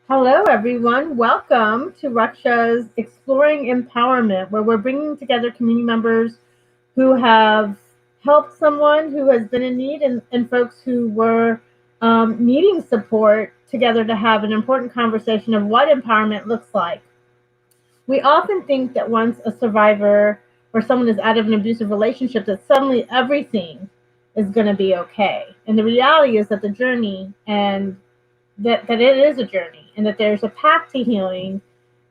Hello, everyone. Welcome to Raksha's Exploring Empowerment, where we're bringing together community members who have helped someone who has been in need and folks who were needing support together to have an important conversation of what empowerment looks like. We often think that once a survivor or someone is out of an abusive relationship, that suddenly everything is going to be okay. And the reality is that the journey and that it is a journey and that there's a path to healing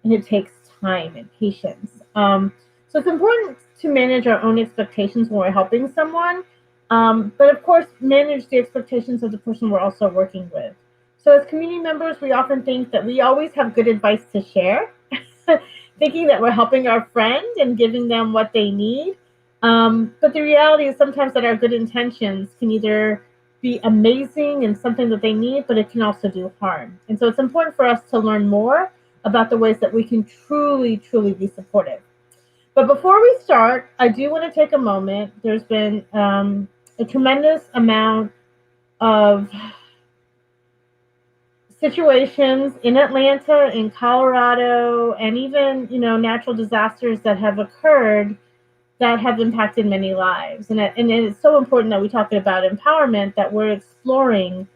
and it takes time and patience. So it's important to manage our own expectations when we're helping someone, but of course, manage the expectations of the person we're also working with. So as community members, we often think that we always have good advice to share, thinking that we're helping our friend and giving them what they need. But the reality is sometimes that our good intentions can either be amazing and something that they need, but it can also do harm. And so it's important for us to learn more about the ways that we can truly, truly be supportive. But before we start, I do want to take a moment. There's been a tremendous amount of situations in Atlanta, in Colorado, and even natural disasters that have occurred that have impacted many lives. And it's so important that we talk about empowerment, that we're exploring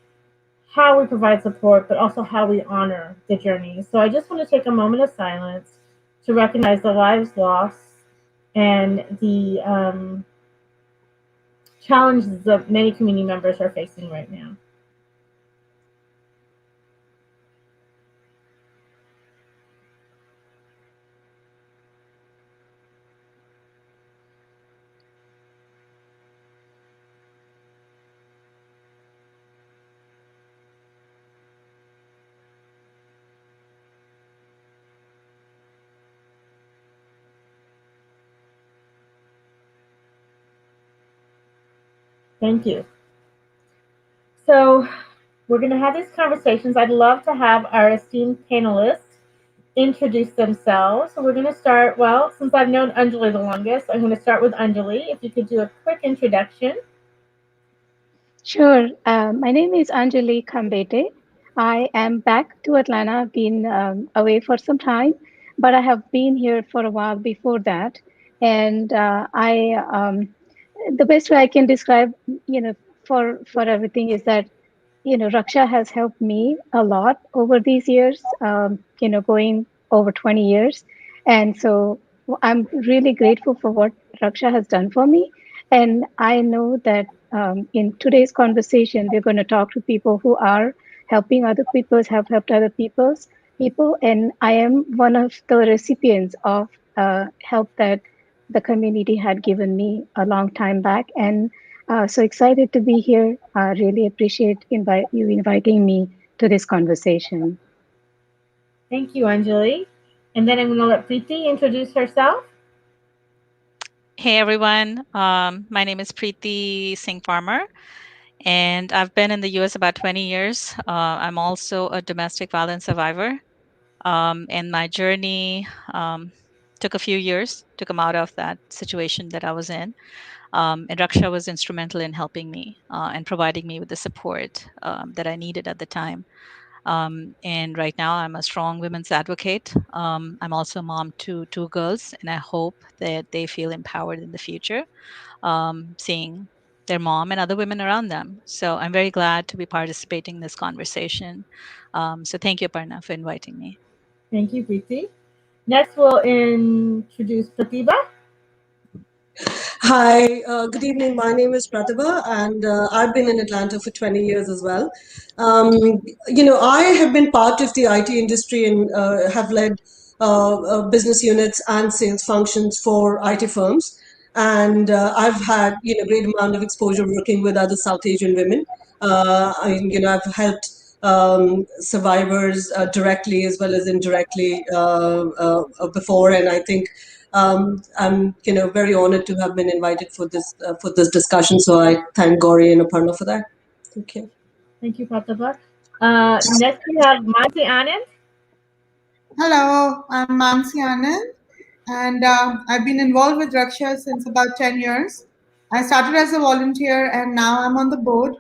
how we provide support, but also how we honor the journey. So I just want to take a moment of silence to recognize the lives lost and the challenges that many community members are facing right now. Thank you. So we're going to have these conversations. I'd love to have our esteemed panelists introduce themselves. So we're going to start, well, since I've known Anjali the longest, I'm going to start with Anjali. If you could do a quick introduction. Sure. My name is Anjali Khambete. I am back to Atlanta. I've been away for some time, but I have been here for a while before that. And the best way I can describe, for everything is that, Raksha has helped me a lot over these years, going over 20 years. And so I'm really grateful for what Raksha has done for me. And I know that in today's conversation, we're going to talk to people who are helping other people, have helped other people. And I am one of the recipients of help that the community had given me a long time back. And so excited to be here. I really appreciate you inviting me to this conversation. Thank you, Anjali. And then I'm going to let Preeti introduce herself. Hey everyone, my name is Preeti Singh Farmer, and I've been in the US about 20 years. I'm also a domestic violence survivor, and my journey took a few years to come out of that situation that I was in. And Raksha was instrumental in helping me and providing me with the support that I needed at the time. And right now, I'm a strong women's advocate. I'm also a mom to two girls, and I hope that they feel empowered in the future, seeing their mom and other women around them. So I'm very glad to be participating in this conversation. So thank you, Parna, for inviting me. Thank you, Preeti. Next, we'll introduce Pratibha. Hi, good evening. My name is Pratibha, and I've been in Atlanta for 20 years as well. Um, I have been part of the IT industry and have led business units and sales functions for IT firms. And I've had, great amount of exposure working with other South Asian women. I've helped survivors directly as well as indirectly before, and I think I'm very honored to have been invited for this discussion. So I thank Gauri and Aparna for that. Thank you. Thank you, Pratibha. Next we have Mansi Anand. Hello, I'm Mansi Anand, and I've been involved with Raksha since about 10 years. I started as a volunteer and now I'm on the board.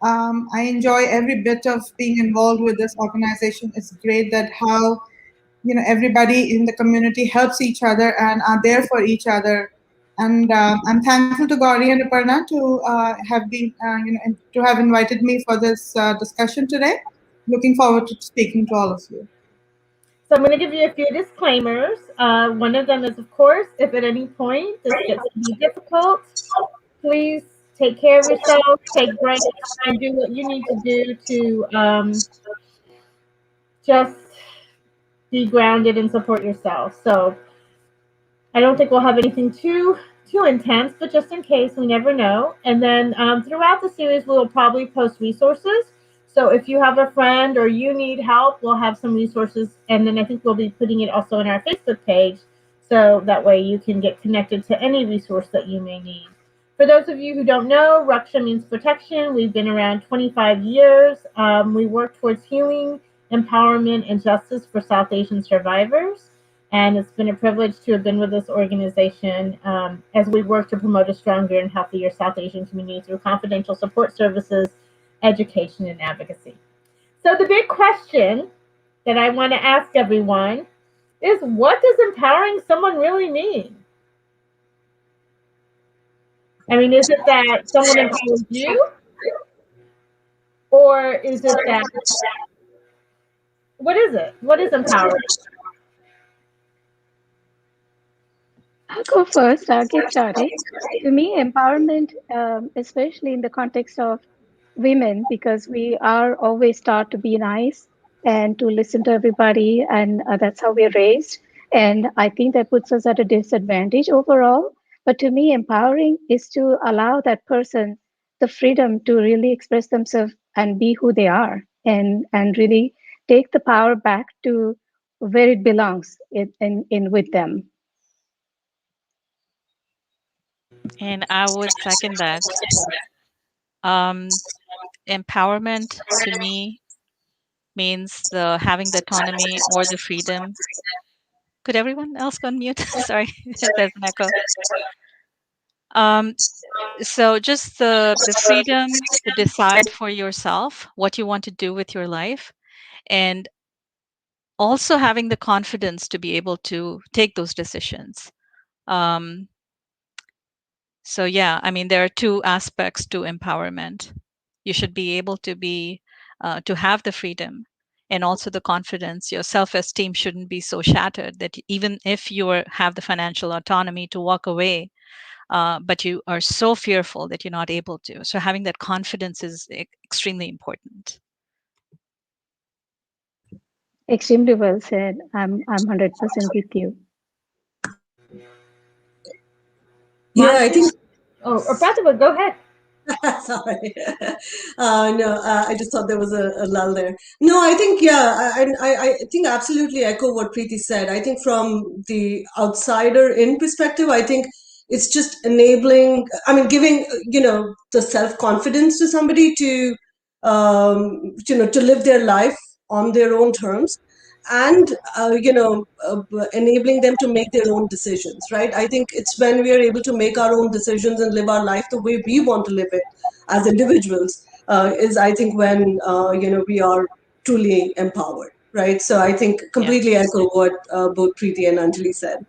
I enjoy every bit of being involved with this organization. It's great that how everybody in the community helps each other and are there for each other. And I'm thankful to Gauri and Aparna to have been to have invited me for this discussion today. Looking forward to speaking to all of you. So I'm going to give you a few disclaimers. One of them is, of course, if at any point this gets to be difficult, please take care of yourself, take breaks, and do what you need to do to just be grounded and support yourself. So I don't think we'll have anything too intense, but just in case, we never know. And then throughout the series, we will probably post resources. So if you have a friend or you need help, we'll have some resources. And then I think we'll be putting it also in our Facebook page. So that way you can get connected to any resource that you may need. For those of you who don't know, Raksha means protection. We've been around 25 years. We work towards healing, empowerment, and justice for South Asian survivors. And it's been a privilege to have been with this organization as we work to promote a stronger and healthier South Asian community through confidential support services, education, and advocacy. So the big question that I want to ask everyone is, what does empowering someone really mean? I mean, is it that someone empowers you? Or is it that, what is it? What is empowering? I'll go first. I'll get started. To me, empowerment, especially in the context of women, because we are always taught to be nice and to listen to everybody, and that's how we're raised. And I think that puts us at a disadvantage overall. But to me, empowering is to allow that person the freedom to really express themselves and be who they are, and really take the power back to where it belongs in with them. And I would second that. Um, Empowerment to me means the having the autonomy or the freedom. Could everyone else go on mute? Sorry, there's an echo. Um, so just the freedom to decide for yourself what you want to do with your life, and also having the confidence to be able to take those decisions. Um, so yeah, I mean, there are two aspects to empowerment. You should be able to be to have the freedom and also the confidence. Your self-esteem shouldn't be so shattered that even if have the financial autonomy to walk away, but you are so fearful that you're not able to. So having that confidence is extremely important. Extremely well said. I'm 100% with you. Yeah, I think. Oh, Pratibha, go ahead. Sorry. No, I just thought there was a lull there. No, I think, yeah, I think absolutely echo what Preeti said. I think from the outsider in perspective, I think it's just enabling, I mean, giving, the self-confidence to somebody to live their life on their own terms, and enabling them to make their own decisions, right? I think it's when we are able to make our own decisions and live our life the way we want to live it as individuals, is, I think, when we are truly empowered, right? So I think completely echo what both Preeti and Anjali said.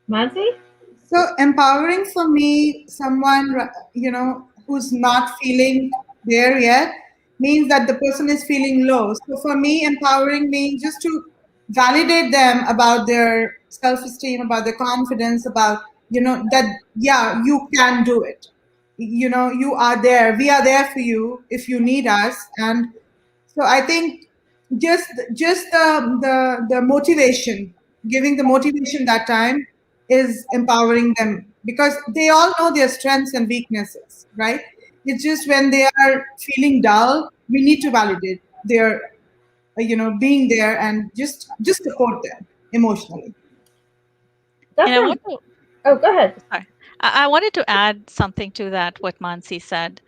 Mansi? So empowering for me, someone who's not feeling there yet, means that the person is feeling low. So for me, empowering means just to validate them about their self-esteem, about their confidence, about that yeah, you can do it. You are there. We are there for you if you need us. And so I think just the motivation, giving the motivation that time is empowering them, because they all know their strengths and weaknesses, right? It's just when they are feeling dull, we need to validate their being there and just support them emotionally. That's And I a, want to, oh, go ahead. sorry, I wanted to add something to that, what Mansi said.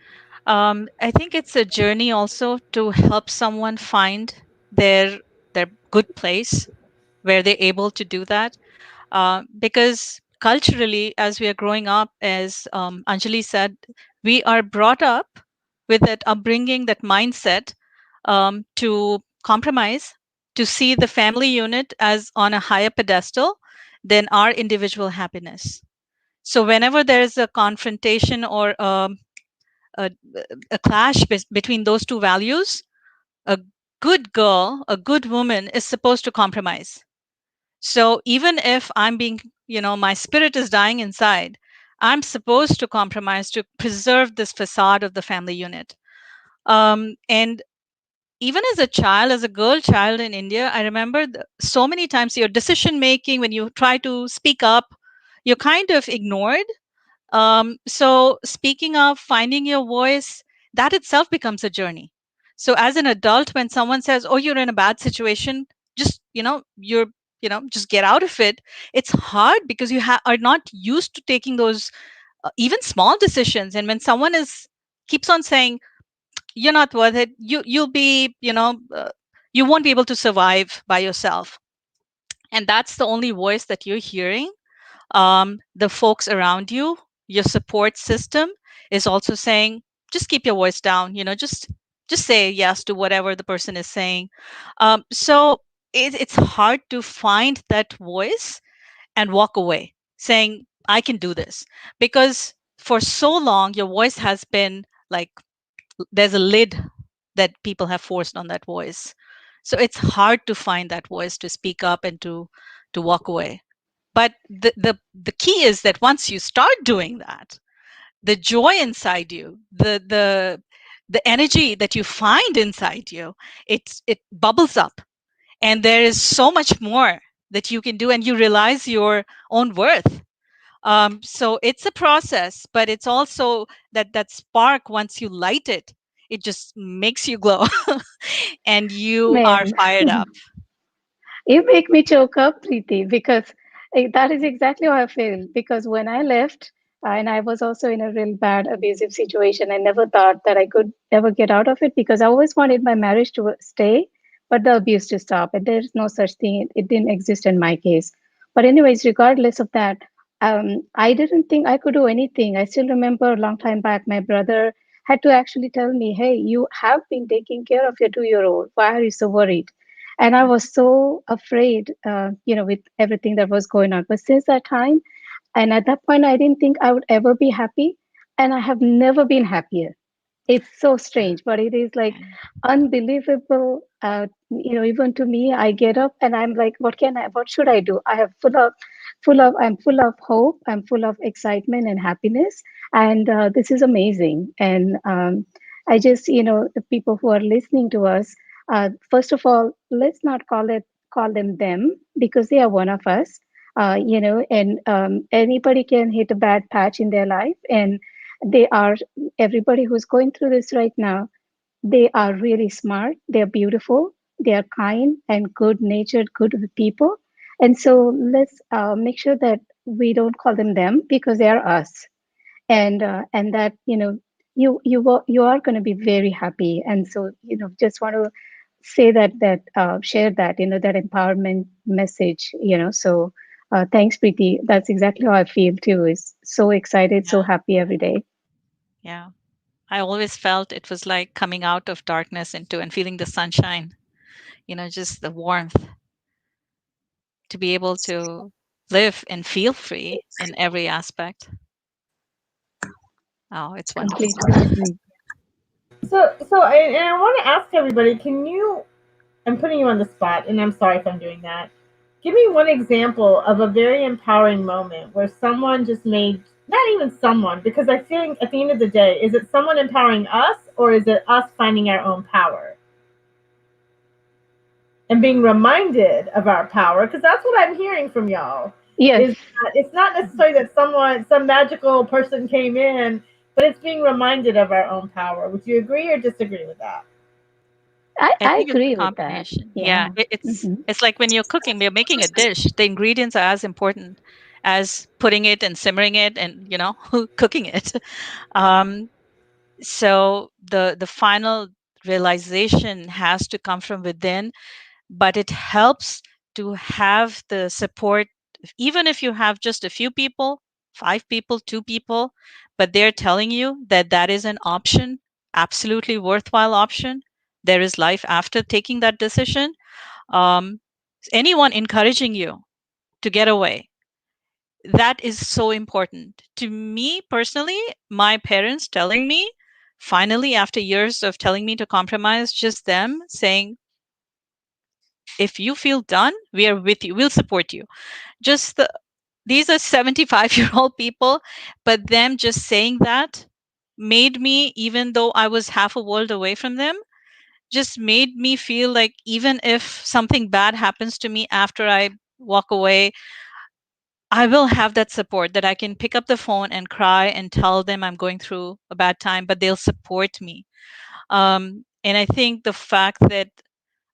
I think it's a journey also to help someone find their their good place where they're able to do that. Because culturally, as we are growing up, as Anjali said, we are brought up with that upbringing, that mindset, to compromise, to see the family unit as on a higher pedestal than our individual happiness. So whenever there is a confrontation or a, a clash between those two values, a good girl, a good woman is supposed to compromise. So even if I'm being, my spirit is dying inside, I'm supposed to compromise to preserve this facade of the family unit. And even as a child, as a girl child in India, I remember so many times your decision making, when you try to speak up, you're kind of ignored. So speaking up, finding your voice, that itself becomes a journey. So as an adult, when someone says, "Oh, you're in a bad situation," just just get out of it. It's hard because you are not used to taking those even small decisions. And when someone is keeps on saying, "You're not worth it," you'll be, you won't be able to survive by yourself, and that's the only voice that you're hearing. The folks around you, your support system, is also saying, just keep your voice down, just say yes to whatever the person is saying. So it's hard to find that voice and walk away saying, I can do this, because for so long your voice has been like, there's a lid that people have forced on that voice. So it's hard to find that voice to speak up and to walk away. But the key is that once you start doing that, the joy inside you, the energy that you find inside you, it bubbles up, and there is so much more that you can do, and you realize your own worth. So it's a process, but it's also that spark. Once you light it, it just makes you glow, and you are Man, fired up. you make me choke up, Preeti, because that is exactly how I feel. Because when I left, and I was also in a real bad abusive situation, I never thought that I could ever get out of it because I always wanted my marriage to stay, but the abuse to stop. And there's no such thing, it didn't exist in my case. But, anyways, regardless of that, I didn't think I could do anything. I still remember a long time back, my brother had to actually tell me, "Hey, you have been taking care of your 2-year old. Why are you so worried?" And I was so afraid, with everything that was going on. But since that time, and at that point, I didn't think I would ever be happy, and I have never been happier. It's so strange, but it is like unbelievable. Even to me, I get up and I'm like, what should I do? I have I'm full of hope. I'm full of excitement and happiness. And this is amazing. And I just, the people who are listening to us, first of all, let's not call them because they are one of us. And anybody can hit a bad patch in their life, and they are everybody who's going through this right now. They are really smart, they're beautiful, they are kind and good natured, good people. And so let's make sure that we don't call them because they are us. And that you are going to be very happy. And so just want to say that share that that empowerment message. So thanks, Preeti. That's exactly how I feel too, is so excited, so Yeah, happy every day. yeah. I always felt it was like coming out of darkness into and feeling the sunshine, just the warmth, to be able to live and feel free in every aspect. Oh, it's wonderful. Completely agree. And I want to ask everybody, can you, I'm putting you on the spot, and I'm sorry if I'm doing that. Give me one example of a very empowering moment where someone just made, not even someone, because I think at the end of the day, is it someone empowering us or is it us finding our own power and being reminded of our power? Because that's what I'm hearing from y'all. Yes. Is that it's not necessarily that some magical person came in, but it's being reminded of our own power. Would you agree or disagree with that? I I think it's a agree with that. combination. Yeah, Yeah. it's Hmm. it's like when you're cooking, we're making a dish. The ingredients are as important as putting it and simmering it and cooking it. Um, so the final realization has to come from within, but it helps to have the support, even if you have just a few people, 5 people, 2 people, but they're telling you that that is an option, absolutely worthwhile option. There is life after taking that decision. um, Anyone encouraging you to get away, that is so important to me personally. My parents telling me, finally, after years of telling me to compromise, just them saying, if you feel done, we are with you, we'll support you. Just these are 75-year-old people, but them just saying that made me, even though I was half a world away from them, just made me feel like even if something bad happens to me after I walk away, I will have that support, that I can pick up the phone and cry and tell them I'm going through a bad time, but they'll support me. And I think the fact that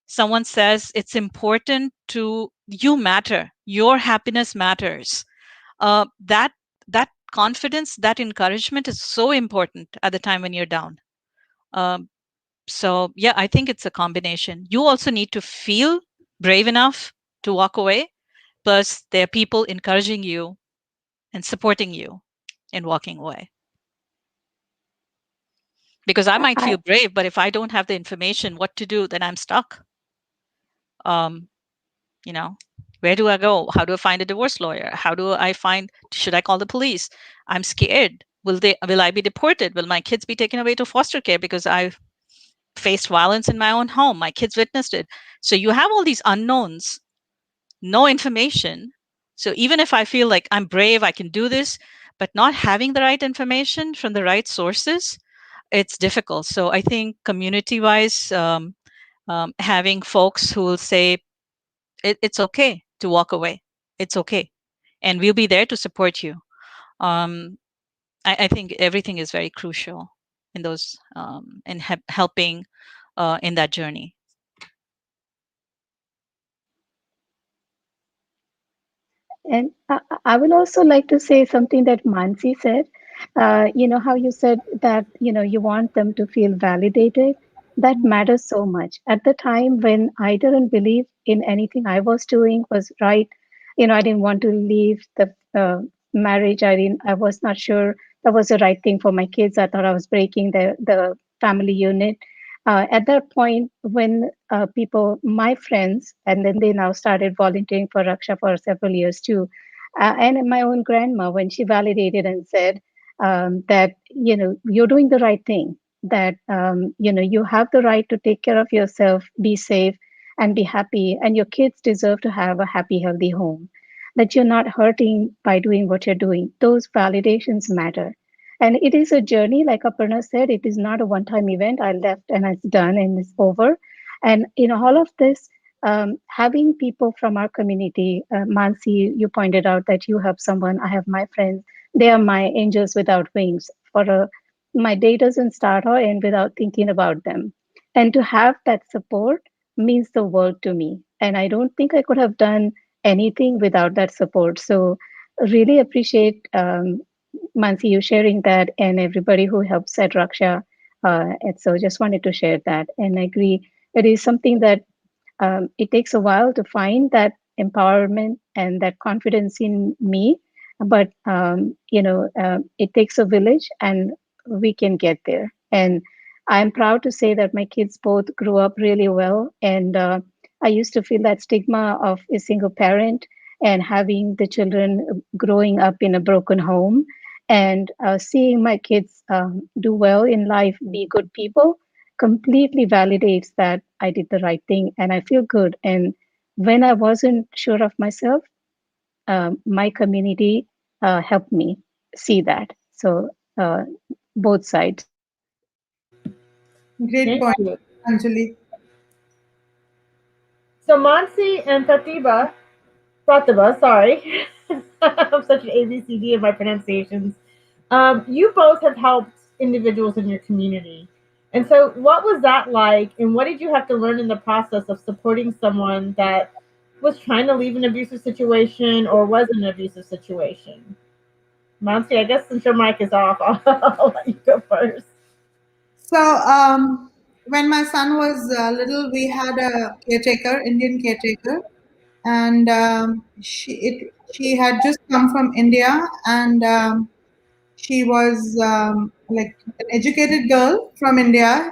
someone says it's important to you matter, your happiness matters, that confidence, that encouragement is so important at the time when you're down. Um, so yeah, I think it's a combination. You also need to feel brave enough to walk away. Plus, there are people encouraging you and supporting you in walking away. Because I might I feel brave, but if I don't have the information what to do, then I'm stuck. Um, you know, where do I go? How do I find a divorce lawyer? How do I find? Should I call the police? I'm scared. Will I be deported? Will my kids be taken away to foster care because I faced violence in my own home? My kids witnessed it. So you have all these unknowns, no information. So even if I feel like I'm brave, I can do this, but not having the right information from the right sources, it's difficult. So I think community wise, having folks who will say it's okay to walk away, it's okay, and we'll be there to support you. um, I think everything is very crucial in those, in helping in that journey. And I would also like to say something that Mansi said. How you said that, you want them to feel validated. That matters so much. At the time when I didn't believe in anything I was doing was right, I didn't want to leave the marriage. I was not sure that was the right thing for my kids. I thought I was breaking the family unit. At that point, when people, my friends, and then they now started volunteering for Raksha for several years too, and my own grandma, when she validated and said that you're doing the right thing, that you have the right to take care of yourself, be safe, and be happy, and your kids deserve to have a happy, healthy home. That you're not hurting by doing what you're doing. Those validations matter, and it is a journey, like Aparna said, it is not a one time event. I left and it's done and it's over. And in all of this, having people from our community, Mansi, you pointed out that you have someone, I have my friends, they are my angels without wings. My day doesn't start or end without thinking about them. And to have that support means the world to me. And I don't think I could have done anything without that support. So, really appreciate Mansi, you sharing that, and everybody who helps at Raksha. And so just wanted to share that. And I agree, it is something that it takes a while to find that empowerment and that confidence in me. But, it takes a village and we can get there. And I'm proud to say that my kids both grew up really well. And I used to feel that stigma of a single parent and having the children growing up in a broken home, and seeing my kids do well in life, be good people, completely validates that I did the right thing and I feel good. And when I wasn't sure of myself, my community helped me see that. So, both sides. Great Thank point, you. Anjali. So Mansi and Pratibha, sorry. I'm such an ABCD in my pronunciations. You both have helped individuals in your community. And so, what was that like, and what did you have to learn in the process of supporting someone that was trying to leave an abusive situation or was in an abusive situation? Monty, I guess since your mic is off, I'll let you go first. So, when my son was little, we had a caretaker, Indian caretaker, and she had just come from India, and she was like an educated girl from India,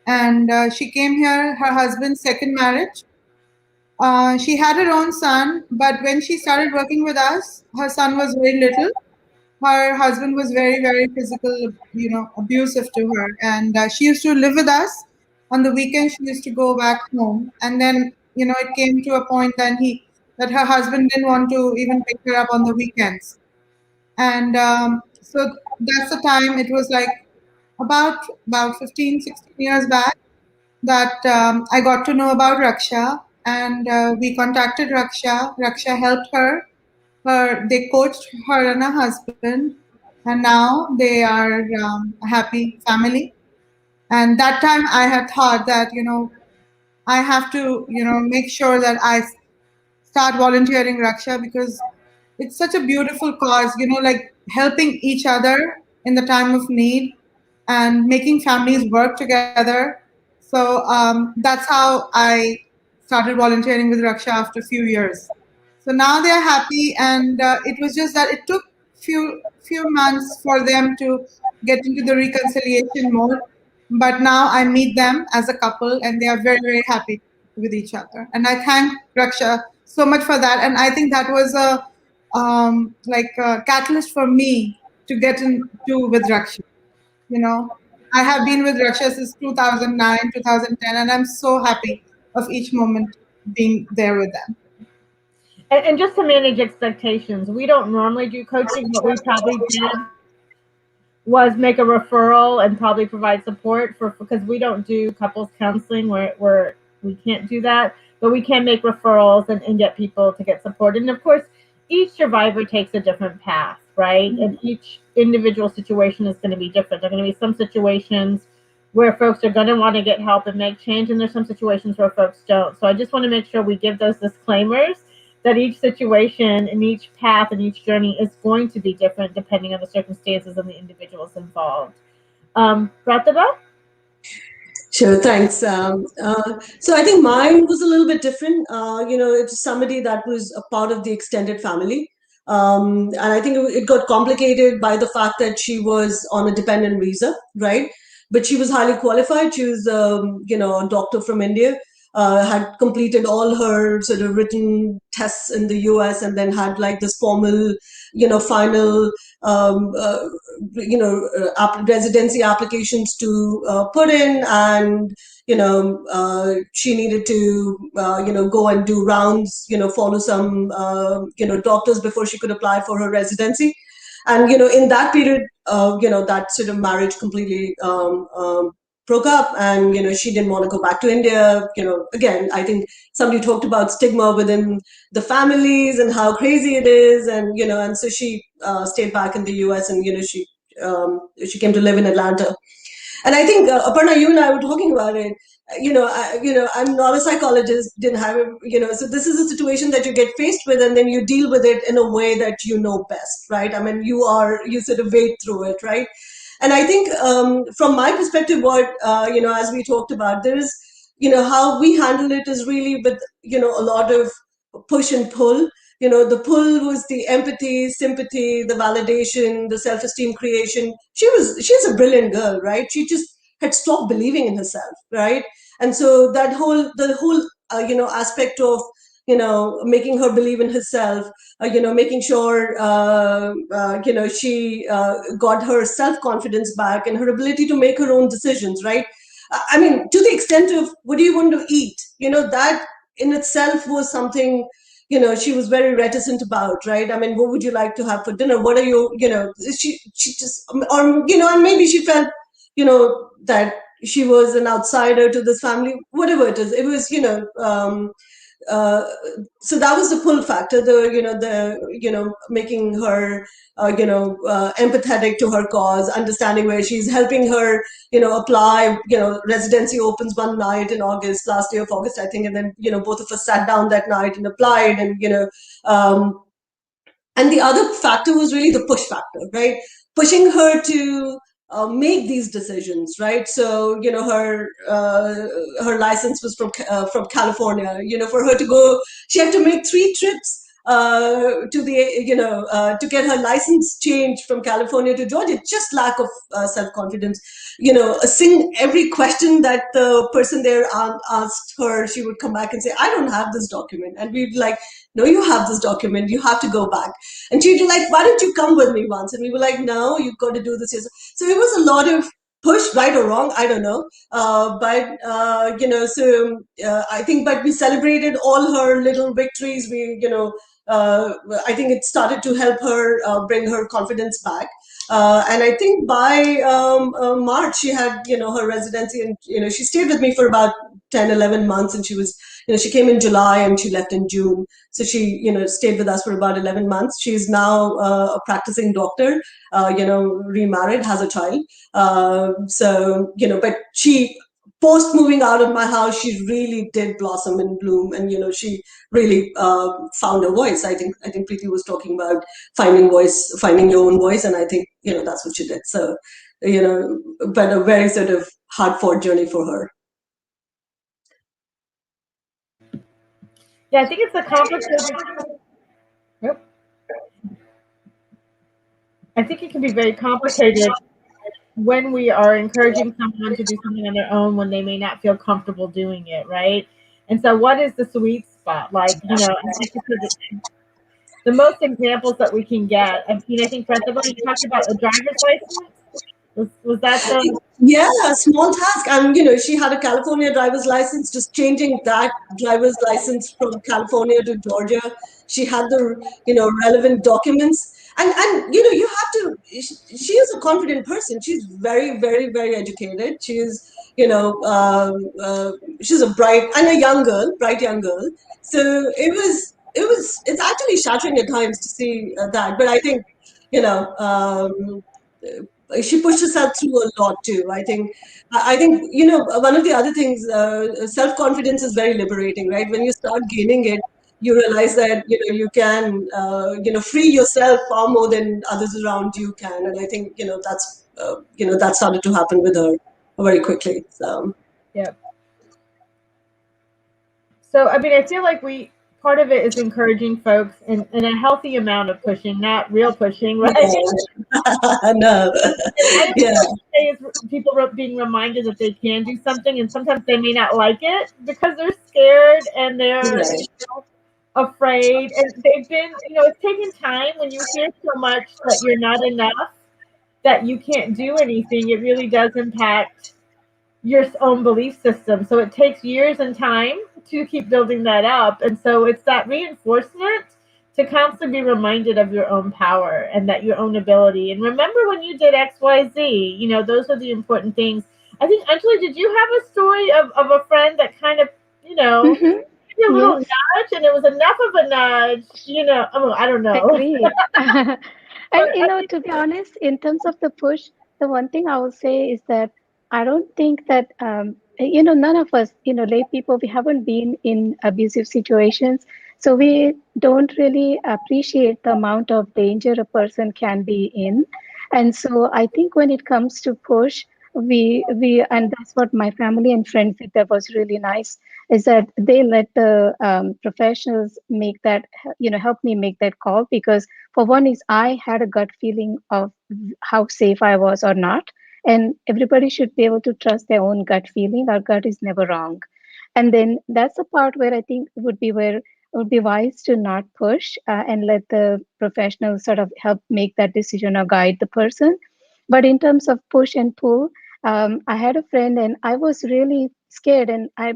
and she came here, her husband's second marriage. She had her own son, but when she started working with us, her son was very little. Her husband was very, very physical, abusive to her, and she used to live with us. On the weekend, she used to go back home, and then it came to a point that her husband didn't want to even pick her up on the weekends, and so that's the time. It was like about 15, 16 years back that I got to know about Raksha, and we contacted Raksha. Raksha helped her. They coached her and her husband, and now they are a happy family. And that time, I had thought that I have to make sure that I start volunteering Raksha, because it's such a beautiful cause, like helping each other in the time of need and making families work together. So that's how I started volunteering with Raksha after a few years. So now they are happy, and it was just that it took few months for them to get into the reconciliation mode. But now I meet them as a couple, and they are very, very happy with each other. And I thank Raksha so much for that. And I think that was a like a catalyst for me to get into with Raksha. You know, I have been with Raksha since 2009, 2010, and I'm so happy of each moment being there with them. And just to manage expectations, we don't normally do coaching. What we probably did was make a referral and probably provide support for, because we don't do couples counseling where we can't do that, but we can make referrals and get people to get support. And of course, each survivor takes a different path, right? And each individual situation is going to be different. There are going to be some situations where folks are going to want to get help and make change, and there's some situations where folks don't. So I just want to make sure we give those disclaimers that each situation and each path and each journey is going to be different depending on the circumstances and the individuals involved. Pratibha? Sure, thanks. So I think mine was a little bit different. It's somebody that was a part of the extended family. And I think it got complicated by the fact that she was on a dependent visa, right? But she was highly qualified. She was, a doctor from India, had completed all her sort of written tests in the US, and then had like this formal, final, um, uh, residency applications to put in. And she needed to go and do rounds, follow some doctors before she could apply for her residency. And in that period, that sort of marriage completely broke up, and she didn't want to go back to India. Again, I think somebody talked about stigma within the families and how crazy it is, and so she stayed back in the US, and she came to live in Atlanta. And I think Aparna, you and I were talking about it. I'm not a psychologist, didn't have so this is a situation that you get faced with, and then you deal with it in a way that you know best, right? I mean, you sort of wade through it, right? And I think from my perspective, what as we talked about, there is how we handle it is really with a lot of push and pull. The pull was the empathy, sympathy, the validation, the self-esteem creation. She's a brilliant girl, right? She just had stopped believing in herself, right? And so the whole aspect of making her believe in herself, making sure she got her self-confidence back and her ability to make her own decisions, right? I mean, to the extent of what do you want to eat, that in itself was something she was very reticent about, right? I mean, what would you like to have for dinner? What are you, she just, or, and maybe she felt, that she was an outsider to this family, whatever it is. It was, uh, so that was the pull factor, making her empathetic to her cause, understanding where she's, helping her apply. Residency opens one night in August, last day of August, I think, and then both of us sat down that night and applied. And um, and the other factor was really the push factor, right? Pushing her to make these decisions, right? So her license was from California. For her to go, she had to make 3 trips to get her license changed from California to Georgia. Just lack of self confidence. Every question that the person there asked her, she would come back and say, "I don't have this document," and we'd be like, "No, you have this document. You have to go back." And she'd be like, "Why don't you come with me once?" And we were like, "No, you've got to do this yourself." So it was a lot of push, right or wrong, I don't know. I think, but we celebrated all her little victories. I think it started to help her bring her confidence back. And I think by March, she had, her residency, and, she stayed with me for about 10, 11 months. And she came in July and she left in June. So she, stayed with us for about 11 months. She's now a practicing doctor, remarried, has a child. But she, post moving out of my house, she really did blossom and bloom. And, she really found her voice. I think Preeti was talking about finding your own voice. And I think, that's what she did. So, but a very sort of hard fought journey for her. Yeah, I think it's a complicated. Yep. I think it can be very complicated when we are encouraging someone to do something on their own when they may not feel comfortable doing it, right? And so, what is the sweet spot? Like, the most examples that we can get. I think, Pratibha, you talked about a driver's license. Was that the. Yeah, a small task. And, she had a California driver's license, just changing that driver's license from California to Georgia. She had the, relevant documents. And you have to, she is a confident person. She's very, very, very educated. She's a bright young girl. So it's actually shattering at times to see that. But I think, you know, um, she pushed herself through a lot too. I think one of the other things, self confidence is very liberating, right? When you start gaining it, you realize that you can free yourself far more than others around you can. And I think that started to happen with her very quickly. So Yeah. So, I feel like part of it is encouraging folks and a healthy amount of pushing, not real pushing, right? no, I don't yeah, know what to say is people being reminded that they can do something, and sometimes they may not like it because they're scared and they're right, afraid, and they've been, it's taken time when you hear so much that you're not enough, that you can't do anything. It really does impact your own belief system. So it takes years and time to keep building that up. And so it's that reinforcement to constantly be reminded of your own power and that your own ability. And remember when you did XYZ, those are the important things. I think, Anjali, did you have a story of a friend that kind of, Mm-hmm. maybe a little Yes, nudge, and it was enough of a nudge, I don't know. agreed. And But I think, to be honest, in terms of the push, the one thing I will say is that I don't think that none of us, lay people, we haven't been in abusive situations, so we don't really appreciate the amount of danger a person can be in. And so I think when it comes to push, we and that's what my family and friends did. That was really nice. Is that they let the professionals make that, help me make that call, because for one is I had a gut feeling of how safe I was or not. And everybody should be able to trust their own gut feeling. Our gut is never wrong. And then that's the part where I think it would be wise to not push, and let the professionals sort of help make that decision or guide the person. But in terms of push and pull, I had a friend and I was really scared. And I,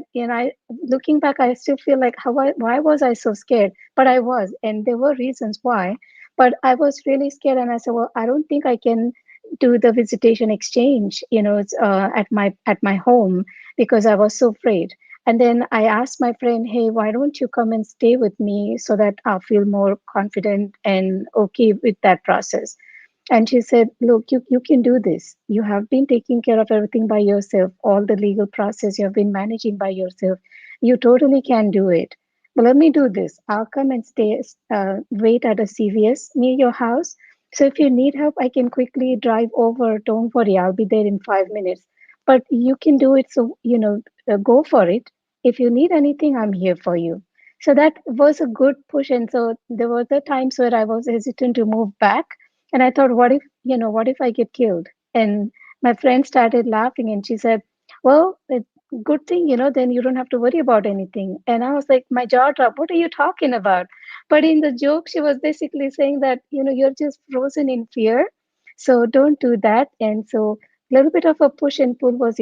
looking back, I still feel like why was I so scared? But I was, and there were reasons why. But I was really scared, and I said, well, I don't think I can do the visitation exchange, it's, at my home, because I was so afraid. And then I asked my friend, hey, why don't you come and stay with me so that I'll feel more confident and okay with that process? And she said, look, you can do this. You have been taking care of everything by yourself, all the legal process you have been managing by yourself. You totally can do it. But let me do this. I'll come and stay, wait at a CVS near your house. So if you need help, I can quickly drive over. Don't worry, I'll be there in 5 minutes. But you can do it. So, go for it. If you need anything, I'm here for you. So that was a good push. And so there were the times where I was hesitant to move back, and I thought, what if I get killed? And my friend started laughing and she said, well, good thing, then you don't have to worry about anything. And I was like, my jaw dropped. What are you talking about? But in the joke, she was basically saying that, you're just frozen in fear. So don't do that. And so a little bit of a push and pull was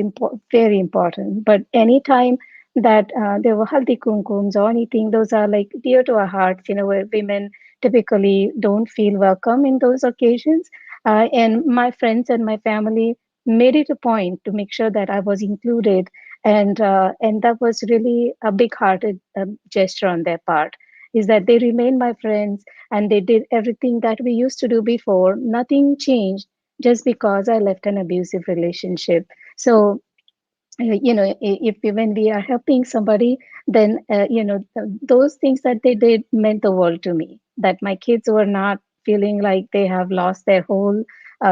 very important. But anytime that there were haldi kumkums or anything, those are like dear to our hearts, where women typically don't feel welcome in those occasions. And my friends and my family made it a point to make sure that I was included, and that was really a big-hearted gesture on their part. Is that they remained my friends and they did everything that we used to do before. Nothing changed just because I left an abusive relationship. So if when we are helping somebody, then those things that they did meant the world to me, that my kids were not feeling like they have lost their whole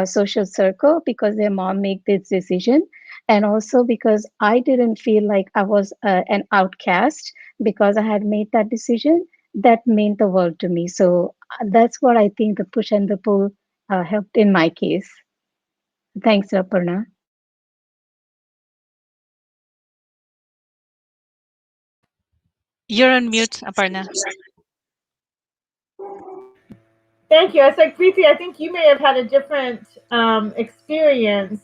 social circle because their mom made this decision, and also because I didn't feel like I was an outcast because I had made that decision. That meant the world to me. So that's what I think the push and the pull helped in my case. Thanks, Aparna. You're on mute, Aparna. Thank you. I was like, Preeti, I think you may have had a different experience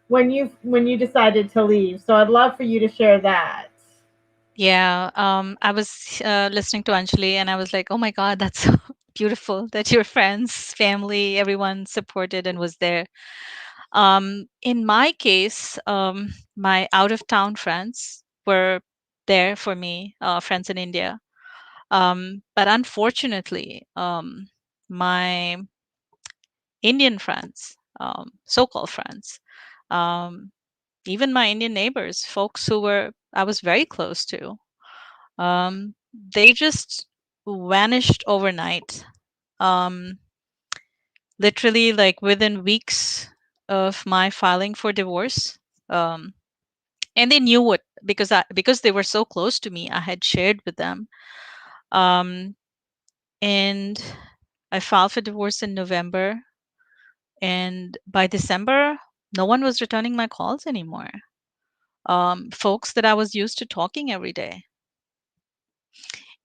when you decided to leave. So I'd love for you to share that. Yeah, I was listening to Anjali and I was like, oh my God, that's so beautiful that your friends, family, everyone supported and was there. In my case, my out of town friends were there for me, friends in India. But unfortunately, my Indian friends, so called friends, um, even my Indian neighbors, folks who were I was very close to, they just vanished overnight. Um, Literally, like within weeks of my filing for divorce. Um, and they knew what because they were so close to me. I had shared with them, um, and I filed for divorce in November, and by December, no one was returning my calls anymore. Folks that I was used to talking every day,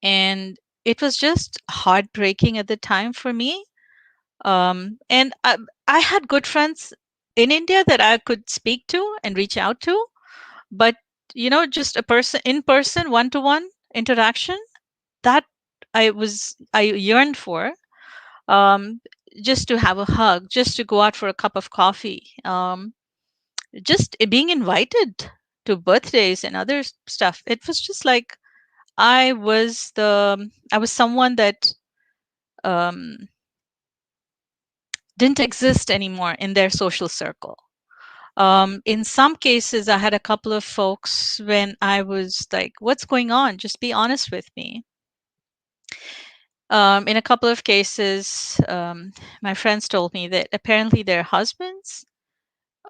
and it was just heartbreaking at the time for me. And I had good friends in India that I could speak to and reach out to, but just a person in person, one to one interaction that I yearned for. Um, just to have a hug, just to go out for a cup of coffee, just being invited to birthdays and other stuff. It was just like I was someone that um, didn't exist anymore in their social circle. In some cases, I had a couple of folks when I was like, what's going on? Just be honest with me. In a couple of cases, my friends told me that apparently their husbands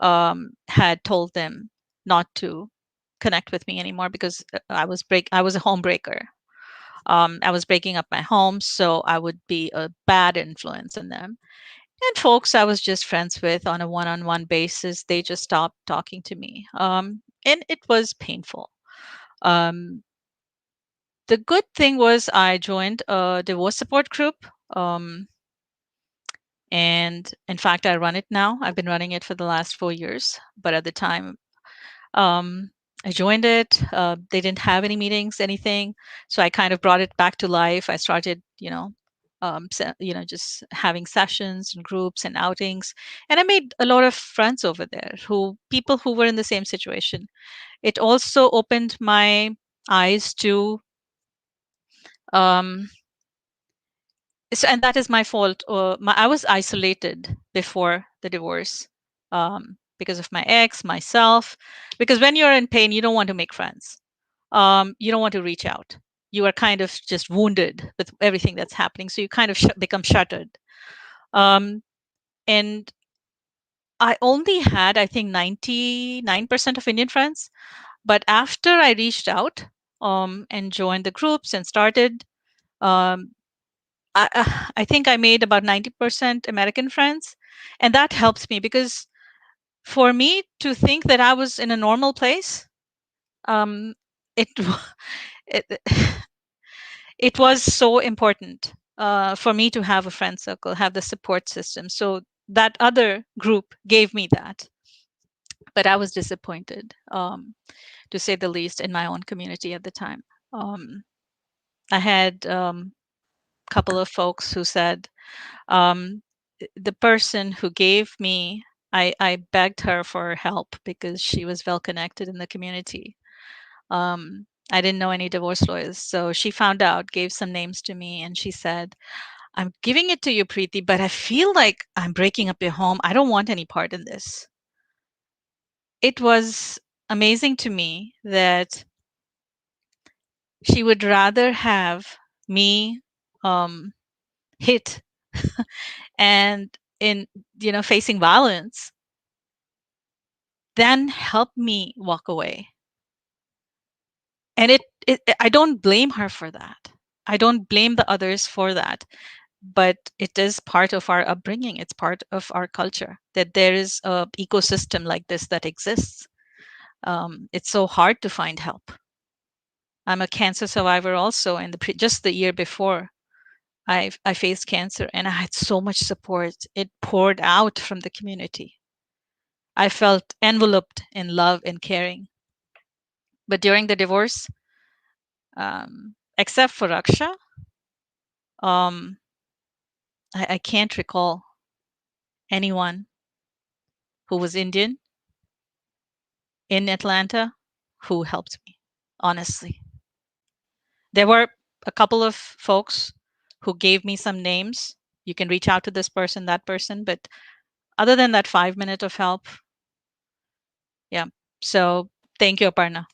had told them not to connect with me anymore because I was a home breaker. I was breaking up my home, so I would be a bad influence on them. And folks I was just friends with on a one-on-one basis, they just stopped talking to me. And it was painful. Um, the good thing was I joined a divorce support group. Um, and in fact, I run it now. I've been running it for the last 4 years. But at the time, um, I joined it. They didn't have any meetings, anything. So I kind of brought it back to life. I started, just having sessions and groups and outings. And I made a lot of friends over there people who were in the same situation. It also opened my eyes to um, and that is my fault. I was isolated before the divorce because of my ex, myself. Because when you're in pain, you don't want to make friends. You don't want to reach out. You are kind of just wounded with everything that's happening, so you kind of become shuttered. Um, and I only had, I think, 99% of Indian friends. But after I reached out and joined the groups and started, um, I think I made about 90% American friends. And that helps me because for me to think that I was in a normal place, um, it, it, it was so important for me to have a friend circle, have the support system. So that other group gave me that. But I was disappointed, to say the least, in my own community at the time. I had couple of folks who said, the person who gave me, I begged her for help because she was well connected in the community. I didn't know any divorce lawyers. So she found out, gave some names to me, and she said, I'm giving it to you, Preeti, but I feel like I'm breaking up your home. I don't want any part in this. It was amazing to me that she would rather have me hit and in facing violence than help me walk away. And I don't blame her for that. I don't blame the others for that. But it is part of our upbringing. It's part of our culture that there is a ecosystem like this that exists. It's so hard to find help. I'm a cancer survivor also, and just the year before, I faced cancer, and I had so much support. It poured out from the community. I felt enveloped in love and caring. But during the divorce, except for Raksha, um, I can't recall anyone who was Indian in Atlanta who helped me, honestly. There were a couple of folks who gave me some names. You can reach out to this person, that person, but other than that 5 minute of help, yeah. So thank you, Aparna.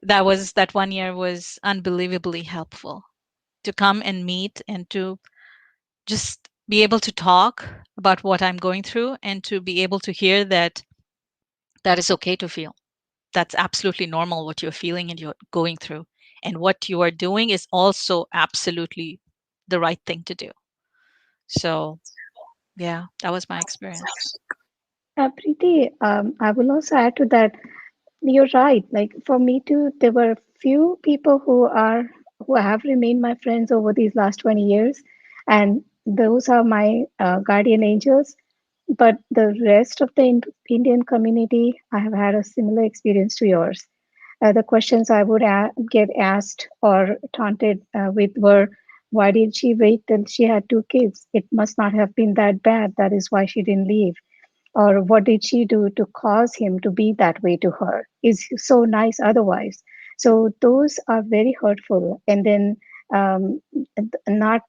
That 1 year was unbelievably helpful to come and meet and to just be able to talk about what I'm going through and to be able to hear that that is okay to feel. That's absolutely normal what you're feeling and you're going through. And what you are doing is also absolutely the right thing to do. So, yeah, that was my experience. Preeti, I will also add to that. You're right. Like for me too, there were few people who have remained my friends over these last 20 years, and those are my guardian angels. But the rest of the Indian community, I have had a similar experience to yours. The questions I would get asked or taunted with were, "Why did she wait till she had two kids? It must not have been that bad. That is why she didn't leave." Or what did she do to cause him to be that way to her? Is so nice otherwise. So those are very hurtful. And then um, not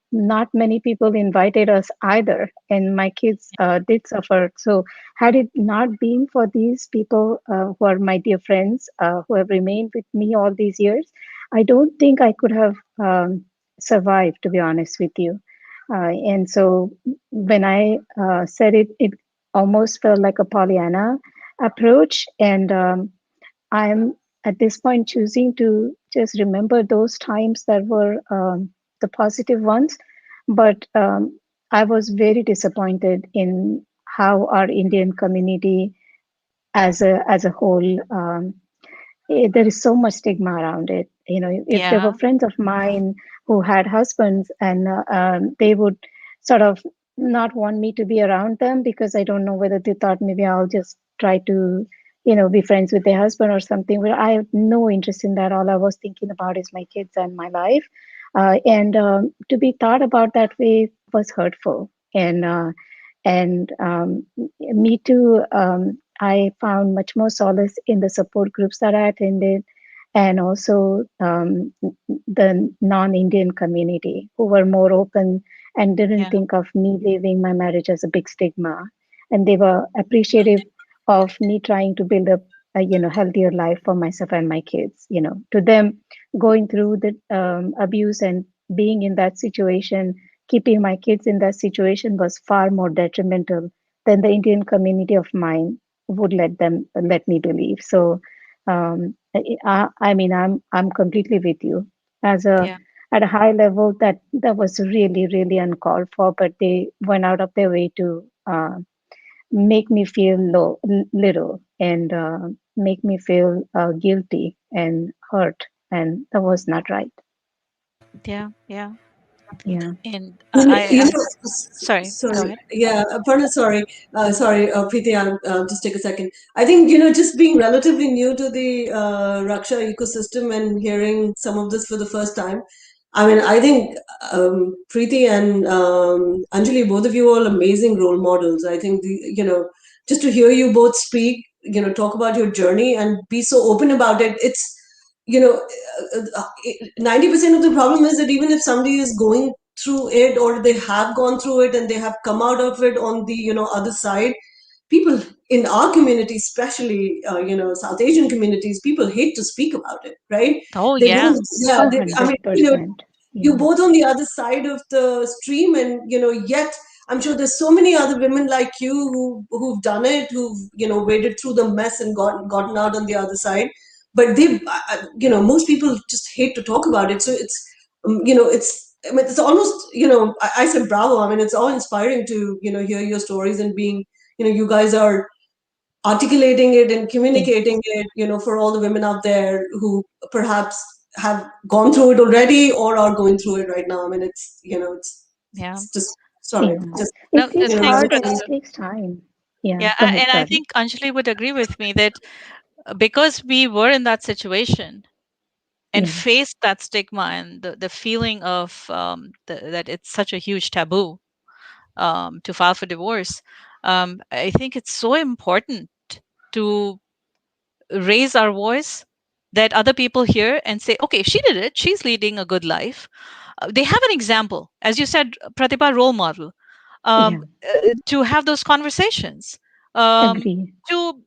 many people invited us either, and my kids did suffer. So had it not been for these people who are my dear friends who have remained with me all these years, I don't think I could have survived, to be honest with you. And so when I said it, it almost felt like a Pollyanna approach. And I'm at this point choosing to just remember those times that were the positive ones. But I was very disappointed in how our Indian community as a whole there is so much stigma around it. You know, if there were Yeah. friends of mine who had husbands and they would sort of not want me to be around them because I don't know whether they thought maybe I'll just try to, be friends with their husband or something. But I have no interest in that. All I was thinking about is my kids and my life. And to be thought about that way was hurtful. And me too. I found much more solace in the support groups that I attended, and also the non-Indian community who were more open and didn't Yeah. think of me leaving my marriage as a big stigma, and they were appreciative of me trying to build a healthier life for myself and my kids. To them, going through the abuse and being in that situation, keeping my kids in that situation was far more detrimental than the Indian community of mine would let me believe. So I mean, I'm completely with you. As a Yeah. At a high level, that was really really uncalled for, but they went out of their way to make me feel little and make me feel guilty and hurt, and that was not right. Yeah. Yeah. Yeah. And You I know, sorry, go sorry. ahead. Yeah, Aparna, sorry. Sorry, Preeti, just take a second. I think, just being relatively new to the Raksha ecosystem and hearing some of this for the first time, I mean, I think Preeti and Anjali, both of you are all amazing role models. I think, just to hear you both speak, talk about your journey and be so open about it, it's, you know, 90% of the problem is that even if somebody is going through it or they have gone through it and they have come out of it on the other side, people in our community, especially South Asian communities, people hate to speak about it, right? Oh They yeah. don't. Yeah, I mean, 100%. you're Yeah. both on the other side of the stream, and yet I'm sure there's so many other women like you who've done it, who've waded through the mess and gotten out on the other side. But they, most people just hate to talk about it. So it's, it's. I mean, it's almost, I said bravo. I mean, it's all inspiring to hear your stories and being, you guys are articulating it and Yes. communicating it, for all the women out there who perhaps have gone through it already or are going through it right now. I mean, Yeah. it's just, sorry, Yeah. just, No, It's thanks, hard and it Pratibha. takes time. Yeah. Yeah, Go ahead. and I Sorry. think Anjali would agree with me that because we were in that situation and Yeah. faced that stigma and the feeling of that it's such a huge taboo to file for divorce, I think it's so important to raise our voice that other people hear and say, okay, if she did it, she's leading a good life. They have an example, as you said, Pratibha, role model, Yeah. to have those conversations. Um, Agree. to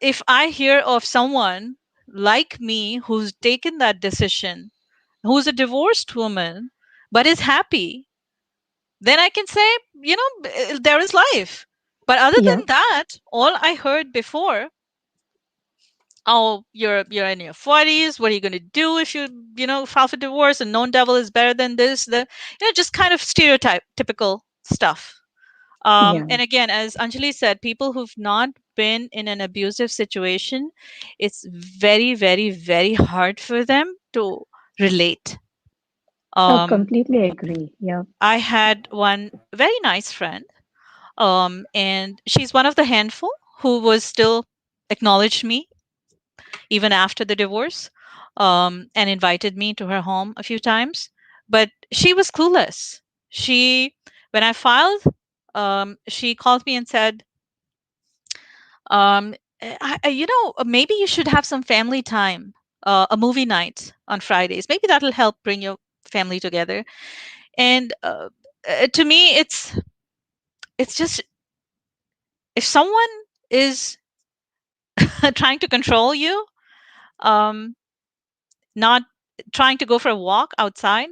If I hear of someone like me who's taken that decision, who's a divorced woman but is happy, then I can say, there is life. But other Yeah. than that, all I heard before, oh, you're in your 40s, what are you going to do if you file for divorce, and known devil is better than this, just kind of stereotype typical stuff. Yeah. And again, as Anjali said, people who've not been in an abusive situation, it's very, very, very hard for them to relate. I um, completely agree. Yeah. I had one very nice friend, and she's one of the handful who was still acknowledged me even after the divorce, and invited me to her home a few times. But she was clueless. When I filed, she called me and said, maybe you should have some family time, a movie night on Fridays. Maybe that'll help bring your family together. And to me, it's just, if someone is trying to control you, um, not trying to go for a walk outside,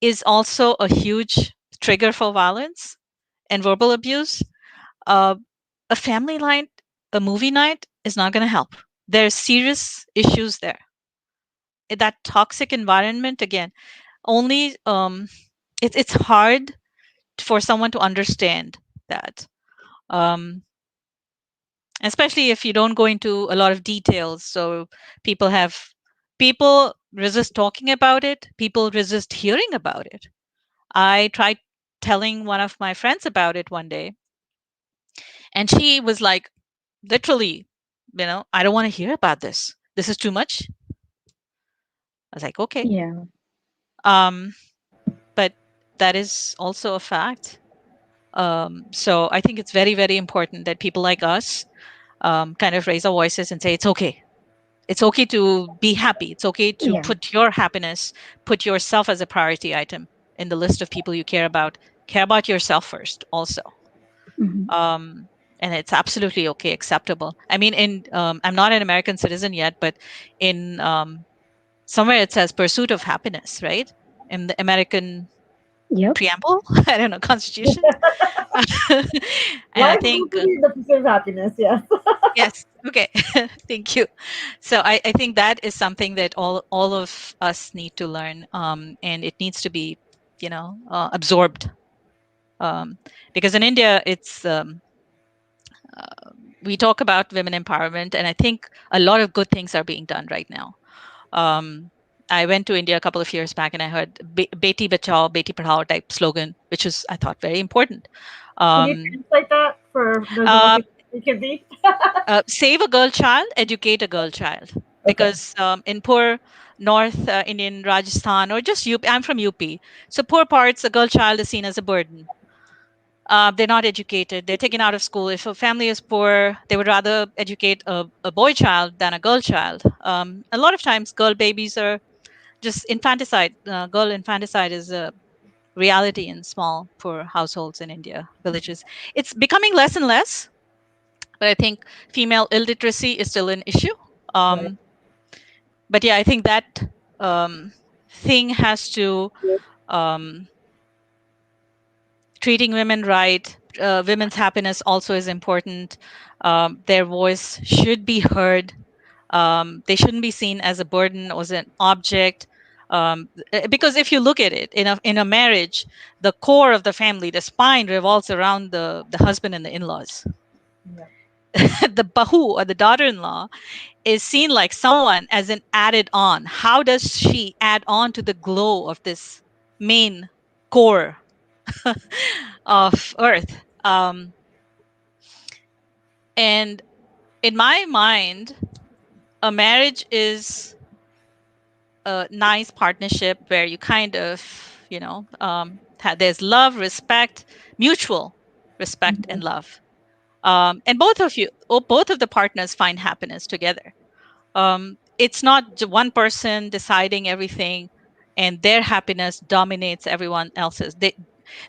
is also a huge trigger for violence and verbal abuse. Uh, a family night, a movie night is not going to help. There's serious issues there. That toxic environment, again, only it's hard for someone to understand that. Um, Especially if you don't go into a lot of details. So people resist talking about it, people resist hearing about it. I tried telling one of my friends about it one day, and she was like, literally, I don't want to hear about this. This is too much. I was like, okay. Yeah. Um, but that is also a fact. So I think it's very, very important that people like us kind of raise our voices and say, it's okay. it's okay to be happy. It's okay to Yeah. put your happiness, put yourself as a priority item in the list of people you care about. Care about yourself first, also. Mhm. And it's absolutely okay, acceptable. I mean, I'm not an American citizen yet, but in somewhere it says pursuit of happiness, right? In the American Yep. preamble, I don't know, Constitution. And I Life, think, liberty, the pursuit of happiness. Yes. yes, okay, thank you. So I think that is something that all of us need to learn, and it needs to be, absorbed. Because in India, it's we talk about women empowerment, and I think a lot of good things are being done right now. Um, I went to India a couple of years back, and I heard "Beti Bachao, Beti Padhao" type slogan, which was, I thought, very important. Can you Um, translate that for those that don't uh, think it could be? Save a girl child, educate a girl child. Okay. Because in poor North Indian Rajasthan, or just UP, I'm from UP, so poor parts, a girl child is seen as a burden. They're not educated. They're taken out of school. If a family is poor, they would rather educate a boy child than a girl child. A lot of times, girl babies are just infanticide. Girl infanticide is a reality in small, poor households in India, villages. It's becoming less and less, but I think female illiteracy is still an issue. Right. But yeah, I think that um, thing has to um, treating women right. Women's happiness also is important. Their voice should be heard. They shouldn't be seen as a burden or as an object. Because if you look at it in a marriage, the core of the family, the spine, revolves around the husband and the in-laws. Yeah. The bahu, or the daughter-in-law, is seen like someone as an added on. How does she add on to the glow of this main core of Earth? And in my mind, a marriage is a nice partnership where you kind of, there's love, respect, mutual respect, and love. And both of the partners find happiness together. It's not one person deciding everything and their happiness dominates everyone else's.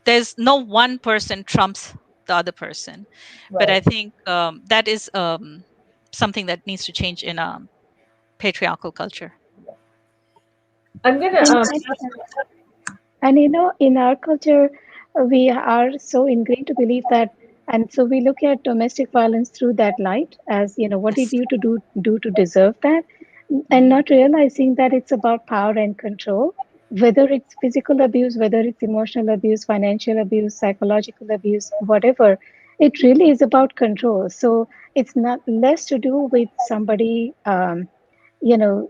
There's no one person trumps the other person. But I Right. think that is something that needs to change in a patriarchal culture. I'm gonna And, ask. and And in our culture, we are so ingrained to believe that, and so we look at domestic violence through that light as, what did Yes. you to do to deserve that, and not realizing that it's about power and control, whether it's physical abuse, whether it's emotional abuse, financial abuse, psychological abuse, whatever. It really is about control. So it's not less to do with somebody. You know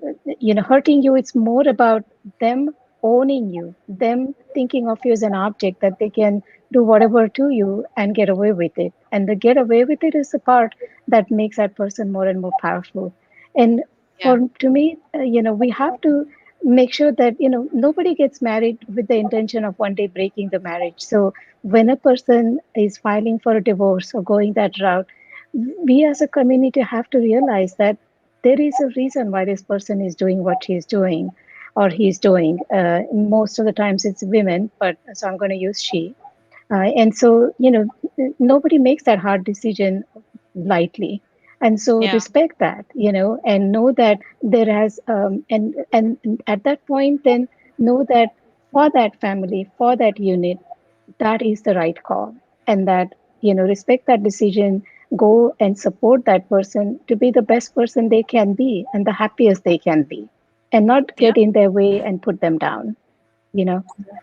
hurting you. It's more about them owning you, them thinking of you as an object that they can do whatever to you and get away with it. And the get away with it is the part that makes that person more and more powerful. And Yeah. to me, we have to make sure that nobody gets married with the intention of one day breaking the marriage. So when a person is filing for a divorce or going that route, we as a community have to realize that there is a reason why this person is doing what she's doing or he's doing. Most of the times it's women, but so I'm going to use she. And so, nobody makes that hard decision lightly. And so Yeah. respect that, and know that there has, and at that point, then know that for that family, for that unit, that is the right call. And that, respect that decision, go and support that person to be the best person they can be and the happiest they can be, and not Yeah. get in their way and put them down, you know.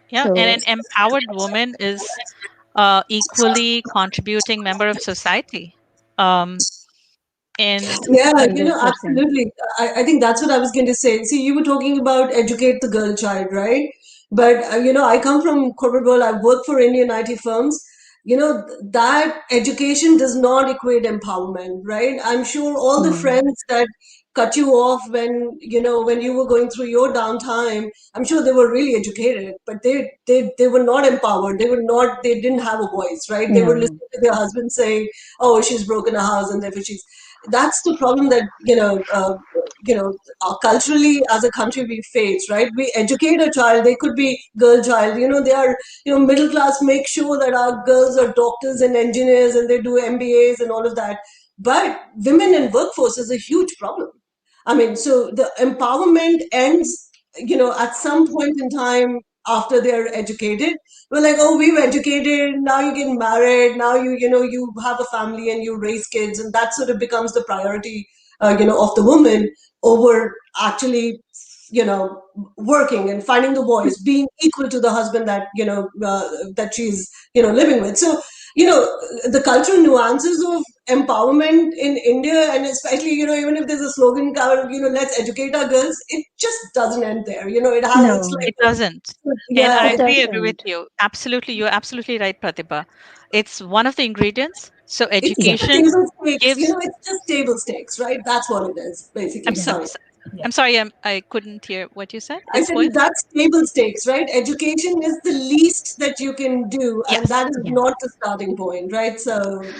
Yeah. And So an empowered woman is equally contributing member of society. Um, and Yeah, 100%. absolutely. I think that's what I was going to say. See, you were talking about educate the girl child, right? But, I come from corporate world. I've worked for Indian IT firms. That education does not equate empowerment, right? I'm sure all the Mm, friends that cut you off when when you were going through your downtime. I'm sure they were really educated, but they were not empowered. They didn't have a voice, right? They were No. listening to their husband saying, "Oh, she's broken a house, and therefore she's." That's the problem that culturally as a country we face, right? We educate a child. They could be girl child. They are middle class. Make sure that our girls are doctors and engineers, and they do MBAs and all of that. But women in workforce is a huge problem. I mean, so the empowerment ends, at some point in time after they're educated. We're like, oh, we've educated, now you get married, now you have a family and you raise kids, and that sort of becomes the priority, of the woman over actually, working and finding the voice, being equal to the husband that, that she's, living with. So, the cultural nuances of empowerment in India, and especially, even if there's a slogan called, let's educate our girls, it just doesn't end there. It's No, like, It doesn't. And yeah, I it agree with doesn't. you. Absolutely. You're absolutely right, Pratibha. It's one of the ingredients. So it's just Yes. education table stakes, gives. it's just table stakes, right? That's what it is, I'm basically. so, Sorry. so- I'm sorry. I couldn't hear what you said. I It's said going. that's table stakes, right? Education is the least that you can do, and Yes. that is Yeah. not the starting point, right? So,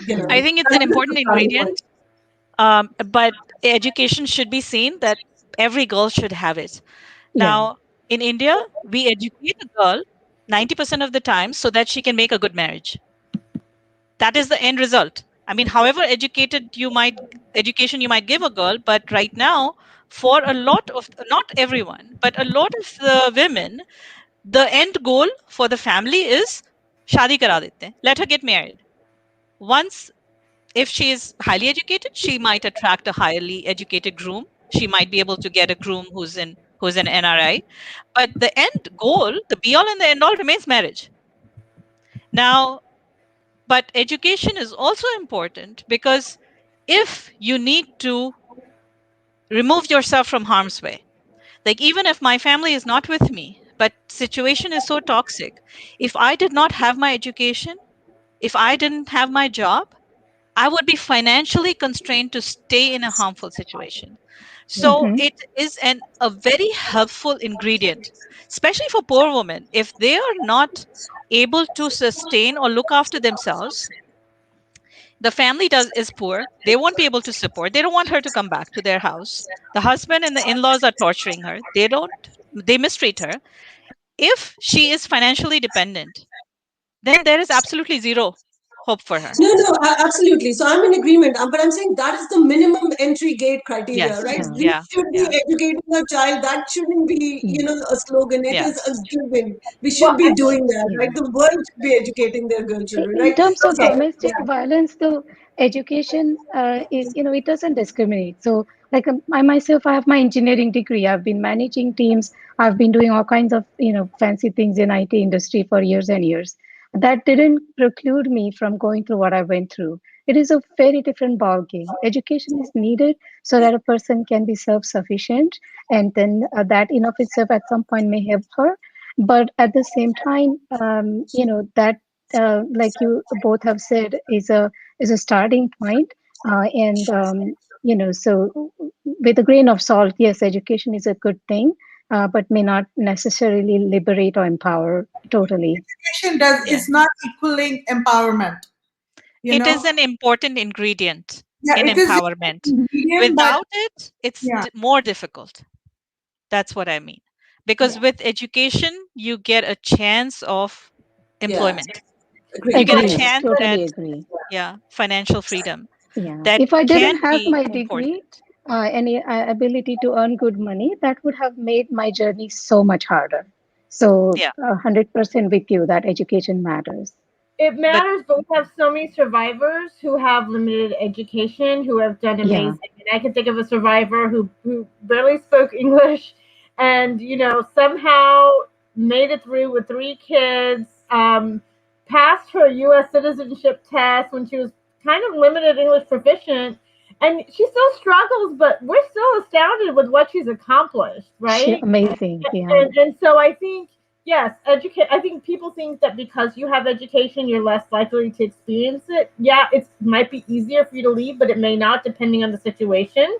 Yeah. I think it's that's an just important the starting point. ingredient. But education should be seen that every girl should have it. Yeah. Now, in India, we educate a girl 90% of the time so that she can make a good marriage. That is the end result. I mean, however education you might give a girl, but right now, for a lot of, not everyone, but a lot of the women, the end goal for the family is shadi kara dete hain. Let her get married. Once, if she is highly educated, she might attract a highly educated groom. She might be able to get a groom who's an NRI. But the end goal, the be all and the end all, remains marriage. Now, but education is also important because if you need to remove yourself from harm's way, like even if my family is not with me, but situation is so toxic, if I did not have my education, if I didn't have my job, I would be financially constrained to stay in a harmful situation. So Mm-hmm. it is a very helpful ingredient, especially for poor women. If they are not able to sustain or look after themselves, the family does is poor. They won't be able to support. They don't want her to come back to their house. The husband and the in-laws are torturing her. They mistreat her. If she is financially dependent, then there is absolutely zero hope for her. No, no, absolutely. So I'm in agreement. But I'm saying that is the minimum entry gate criteria, Yes. right? Yeah. We Yeah. should be Yeah. educating our child. That shouldn't be, Yeah. a slogan. It Yeah. is a given. We should Well, be doing that, Yeah. right? The world should be educating their girl children, In right? terms of Okay. domestic violence, though, education is, it doesn't discriminate. So, like I myself, I have my engineering degree. I've been managing teams. I've been doing all kinds of, fancy things in IT industry for years and years. That didn't preclude me from going through what I went through. It is a very different ballgame. Education is needed so that a person can be self-sufficient, and then that in of itself at some point may help her. But at the same time, that like you both have said, is a starting point, and so with a grain of salt, yes, education is a good thing, but may not necessarily liberate or empower totally. Education does Yeah. is not equaling empowerment. You It know, is an important ingredient yeah, in it is empowerment. medium, but Without it, it's yeah, more difficult. That's what I mean. Because yeah, with education, you get a chance of Yeah. employment. You Agreed. get a Agree, Yes. chance at, totally agree. yeah, financial freedom. Yeah, That if I didn't can have be my important. degree, any ability to earn good money, that would have made my journey so much harder. So, Yeah. 100% with you that education matters. it But matters, but we have so many survivors who have limited education who have done Yeah. amazing. And I can think of a survivor who barely spoke English and, somehow made it through with 3 kids, passed her U.S. citizenship test when she was kind of limited English proficient. And she still struggles, but we're still astounded with what she's accomplished, right? Amazing. Yeah. And so I think yes, educate. I think people think that because you have education, you're less likely to experience it. Yeah, it might be easier for you to leave, but it may not, depending on the situation.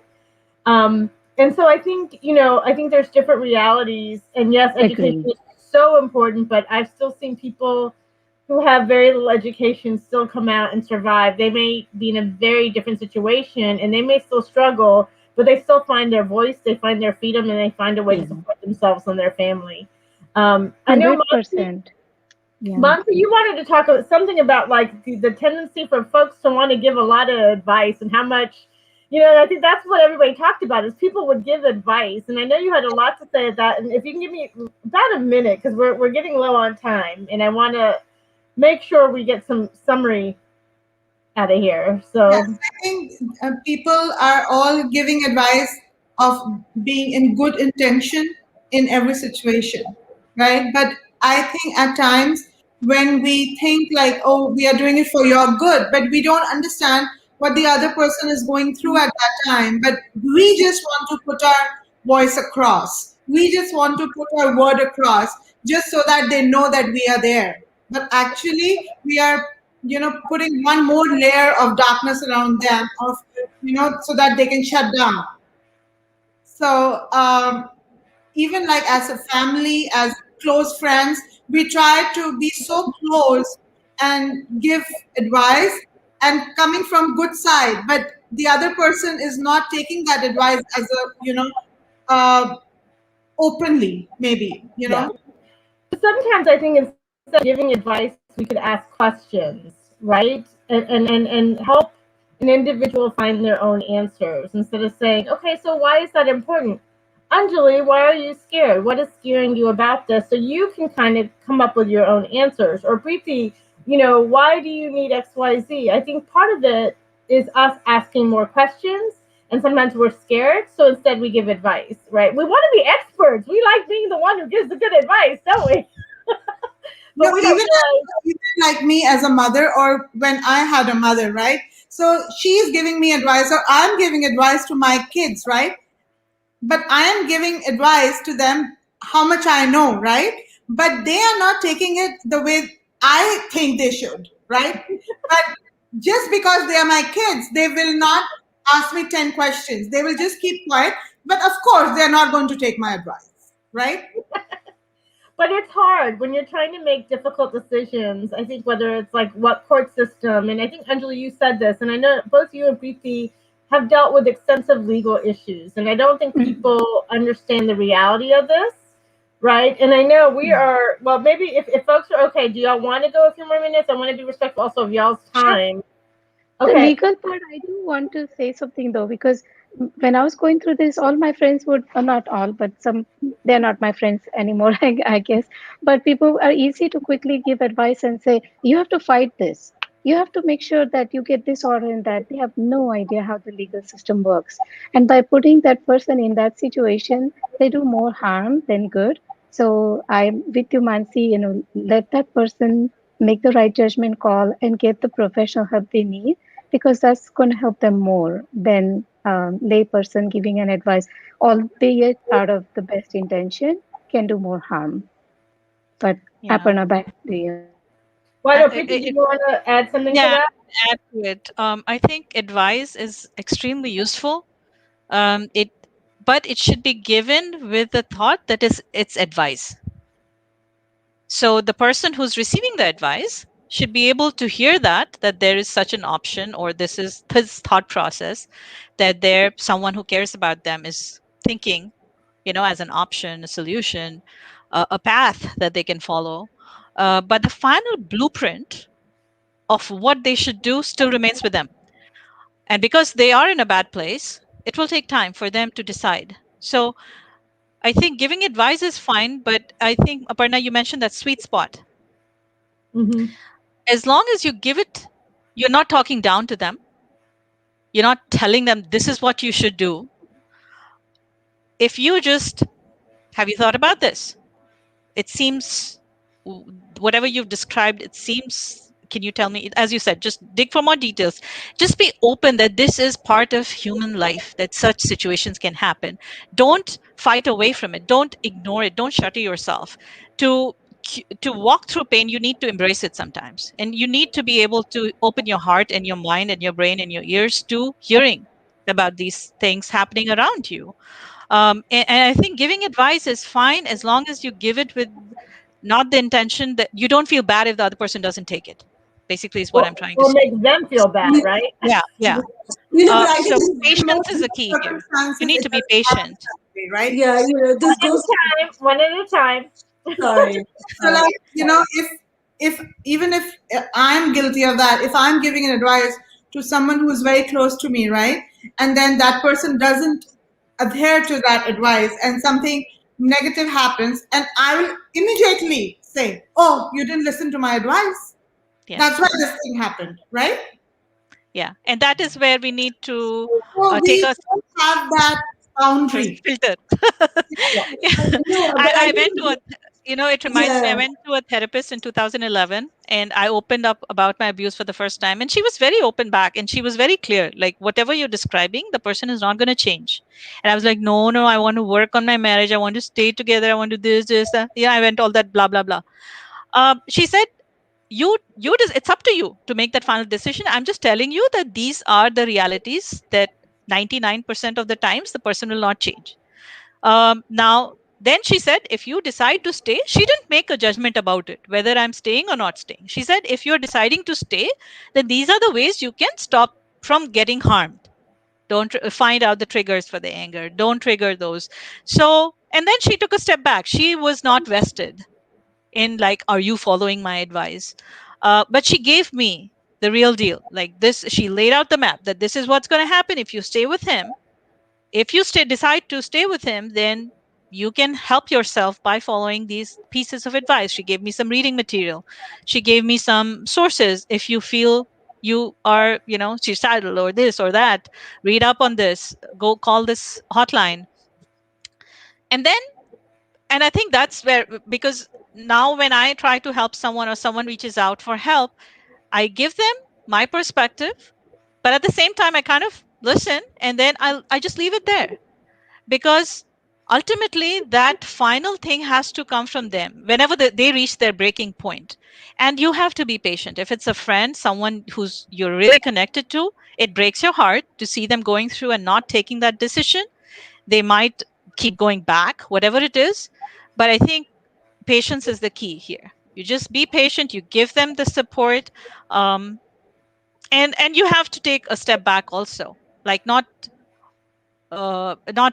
And so I think, I think there's different realities. And yes, education Agree. is so important, but I've still seen people who have very little education still come out and survive. They may be in a very different situation and they may still struggle, but they still find their voice, they find their freedom, and they find a way to Yeah. support themselves and their family. I know, 100%. Yeah. Monty, you wanted to talk about something about like the tendency for folks to want to give a lot of advice and how much, and I think that's what everybody talked about is people would give advice. And I know you had a lot to say at that. And if you can give me about a minute, because we're getting low on time and I want to make sure we get some summary out of here. Yes, So, I think people are all giving advice of being in good intention in every situation, right? But I think at times when we think like, oh, we are doing it for your good, but we don't understand what the other person is going through at that time. But we just want to put our voice across. We just want to put our word across just so that they know that we are there. But actually, we are putting one more layer of darkness around them of so that they can shut down. So even like as a family, as close friends, we try to be so close and give advice and coming from good side, but the other person is not taking that advice as a uh, openly, maybe yeah. Sometimes I think instead of giving advice, we could ask questions, right? And help an individual find their own answers instead of saying, okay, so why is that important? Anjali, why are you scared? What is scaring you about this? So you can kind of come up with your own answers. Or Preeti, why do you need XYZ? I think part of it is us asking more questions and sometimes we're scared, so instead we give advice, right? We want to be experts. We like being the one who gives the good advice, don't we? No, But we don't even realize. even like me as a mother, or when I had a mother, right? So she's giving me advice, or I'm giving advice to my kids, right? But I am giving advice to them how much I know, right? But they are not taking it the way I think they should, right? But just because they are my kids, they will not ask me 10 questions. They will just keep quiet. But of course, they are not going to take my advice, right? But it's hard when you're trying to make difficult decisions. I think whether it's like what court system, and I think Anjali, you said this, and I know both you and Preeti have dealt with extensive legal issues, and I don't think Mhm. people understand the reality of this, right? And I know we are. Well, maybe if folks are okay, do y'all want to go a few more minutes? I want to be respectful also of y'all's Sure. time. The Okay. legal part, I do want to say something though, because when I was going through this, all my friends would, not all, but some, they're not my friends anymore, I guess. But people are easy to quickly give advice and say, you have to fight this. You have to make sure that you get this order and that. They have no idea how the legal system works. And by putting that person in that situation, they do more harm than good. So I'm with you, Mansi, let that person make the right judgment call and get the professional help they need, because that's going to help them more than layperson giving an advice, albeit out of the best intention, can do more harm. But Yeah. Aparna, back to you. Why don't Preeti? Do It, you want to add something to yeah, that? add to it. I think advice is extremely useful. It, but it should be given with the thought that is it's advice. So the person who's receiving the advice should be able to hear that there is such an option, or this is this thought process that there someone who cares about them is thinking, as an option, a solution, a path that they can follow. But the final blueprint of what they should do still remains with them. And because they are in a bad place, it will take time for them to decide. So I think giving advice is fine, but I think, Aparna, you mentioned that sweet spot. Mm-hmm. As long as you give it, you're not talking down to them, you're not telling them this is what you should do. If you just, have you thought about this? It seems, whatever you've described, it seems, can you tell me, as you said, just dig for more details. Just be open that this is part of human life, that such situations can happen. Don't fight away from it, don't ignore it, don't shutter yourself. To to walk through pain, you need to embrace it sometimes, and you need to be able to open your heart and your mind and your brain and your ears to hearing. about these things happening around you. And I think giving advice is fine as long as you give it with not the intention that you don't feel bad if the other person doesn't take it. Basically, is what I'm trying to Or say. makes them feel bad, right? Yeah, yeah. But I So think patience is the key here. You Circumstances, need it to be doesn't happen patient. that way, right? yeah, this goes. One at a time. Sorry. So, like, if even if I'm guilty of that, if I'm giving an advice to someone who is very close to me, right, and then that person doesn't adhere to that advice, and something negative happens, and I will immediately say, "Oh, you didn't listen to my advice. Yeah, That's why this thing happened," right? yeah. And that is where we need to So take we a don't have that boundary. filter. Yeah. No, but I I went think to a, it reminds me, I yeah, went to a therapist in 2011 and I opened up about my abuse for the first time. And she was very open back and she was very clear, like, whatever you're describing, the person is not going to change. And I was like, no, no, I want to work on my marriage. I want to stay together. I want to do this, that. Yeah, I went all that, blah, blah, blah. She said, it's up to you to make that final decision. I'm just telling you that these are the realities that 99% of the times the person will not change. Now, then she said, if you decide to stay, she didn't make a judgment about it, whether I'm staying or not staying. She said, if you're deciding to stay, then these are the ways you can stop from getting harmed. Don't find out the triggers for the anger. Don't trigger those. So, and then she took a step back. She was not vested in, like, are you following my advice? But she gave me the real deal. Like this, she laid out the map that this is what's going to happen if you stay with him. If you decide to stay with him, then you can help yourself by following these pieces of advice. She gave me some reading material. She gave me some sources. If you feel you are, suicidal or this or that, read up on this, go call this hotline. And then, and I think that's where, because now when I try to help someone or someone reaches out for help, I give them my perspective, but at the same time, I kind of listen and then I just leave it there, because ultimately that final thing has to come from them whenever they reach their breaking point. And you have to be patient. If it's a friend, someone who's you're really connected to, it breaks your heart to see them going through and not taking that decision. They might keep going back, whatever it is. But I think patience is the key here. You just be patient, you give them the support, um, and you have to take a step back also, like not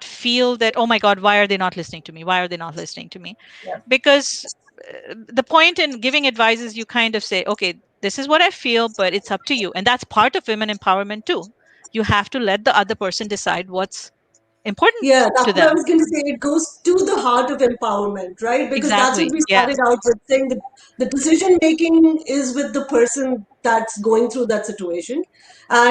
feel that, oh my god, why are they not listening to me, why are they not listening to me? Yes. Because the point in giving advice is you kind of say, okay, this is what I feel, but it's up to you. And that's part of women empowerment too. You have to let the other person decide what's important yeah, that's to what I them. was going to say. It goes to the heart of empowerment, right? Because that's what Exactly. we Yeah. started out with, saying that the decision making is with the person that's going through that situation.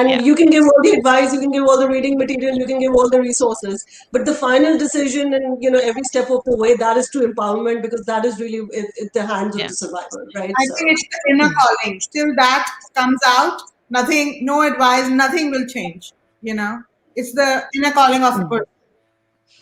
Yeah. And you can give all the advice, you can give all the reading material, you can give all the resources, but the final decision and every step of the way, that is to empowerment, because that is really in the hands of Yeah. the survivor, right? I So think it's the inner calling. Till that comes out, nothing, no advice, nothing will change. It's the inner calling of a Mhm. person.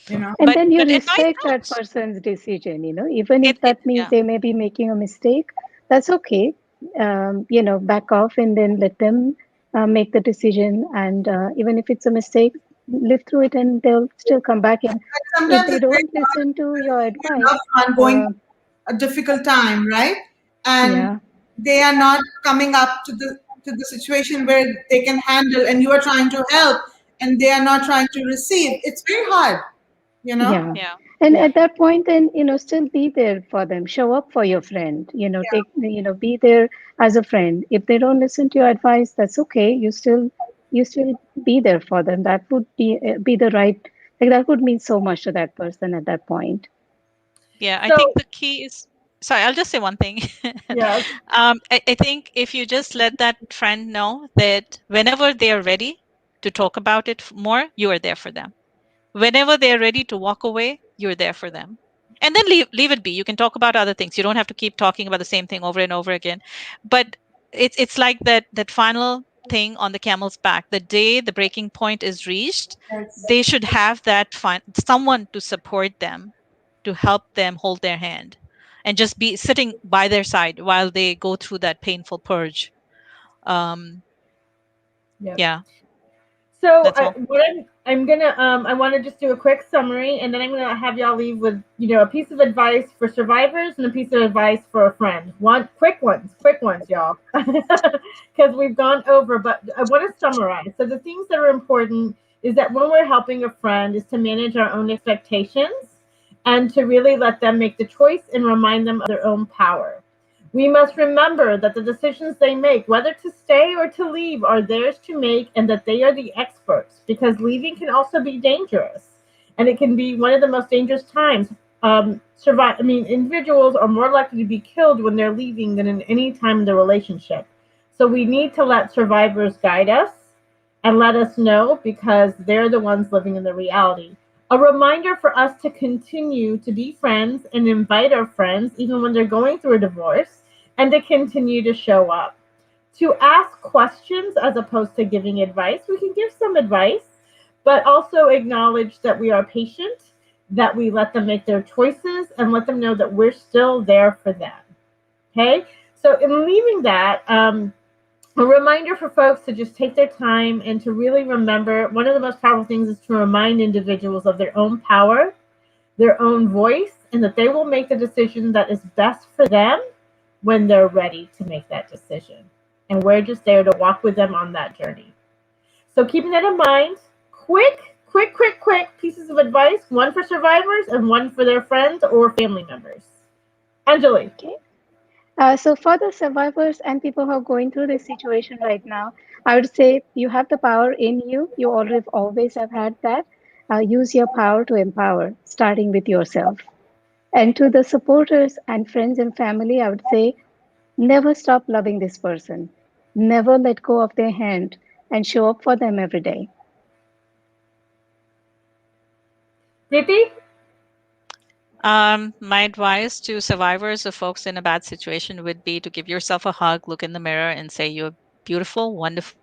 You know. And then you But advice respect that helps. person's decision, even if It that means Yeah. they may be making a mistake, that's okay. Back off and then let them make the decision. And even if it's a mistake, live through it and they'll still come back. And But if sometimes they it's very don't hard listen to your to see a advice, loved one going uh, through a difficult time, right? And yeah, they are not coming up to the situation where they can handle, and you are trying to help, and they are not trying to receive. It's very hard, you know. yeah. Yeah. And Yeah. at that point, then, still be there for them. Show up for your friend, be there as a friend. If they don't listen to your advice, that's okay. You still be there for them. That would be the right, like, that would mean so much to that person at that point. Yeah, I think So, the key is, sorry, I'll just say one thing. yes. I think if you just let that friend know that whenever they are ready to talk about it more, you are there for them. Whenever they are ready to walk away, you're there for them. And then leave it be. You can talk about other things. You don't have to keep talking about the same thing over and over again. But it's like that final thing on the camel's back. The day the breaking point is reached, they should have that someone to support them, to help them hold their hand, and just be sitting by their side while they go through that painful purge. Um, Yep. yeah. So That's all. what I'm gonna I want to just do a quick summary, and then I'm gonna have y'all leave with a piece of advice for survivors and a piece of advice for a friend. One quick ones, y'all, because we've gone over. But I want to summarize. So the things that are important is that when we're helping a friend, is to manage our own expectations and to really let them make the choice and remind them of their own power. We must remember that the decisions they make, whether to stay or to leave, are theirs to make and that they are the experts because leaving can also be dangerous. And it can be one of the most dangerous times. Individuals are more likely to be killed when they're leaving than in any time in the relationship. So we need to let survivors guide us and let us know because they're the ones living in the reality. A reminder for us to continue to be friends and invite our friends, even when they're going through a divorce, and to continue to show up. To ask questions as opposed to giving advice. We can give some advice, but also acknowledge that we are patient, that we let them make their choices, and let them know that we're still there for them. Okay? So, in leaving that, a reminder for folks to just take their time and to really remember one of the most powerful things is to remind individuals of their own power, their own voice, and that they will make the decision that is best for them when they're ready to make that decision. And we're just there to walk with them on that journey. So, keeping that in mind, quick pieces of advice, one for survivors and one for their friends or family members. Anjali. Okay. So for the survivors and people who are going through this situation right now, I would say you have the power in you. You always have had that. Use your power to empower, starting with yourself. And to the supporters and friends and family, I would say never stop loving this person. Never let go of their hand and show up for them every day. Preeti? My advice to survivors or folks in a bad situation would be to give yourself a hug, look in the mirror, and say you're beautiful, wonderful,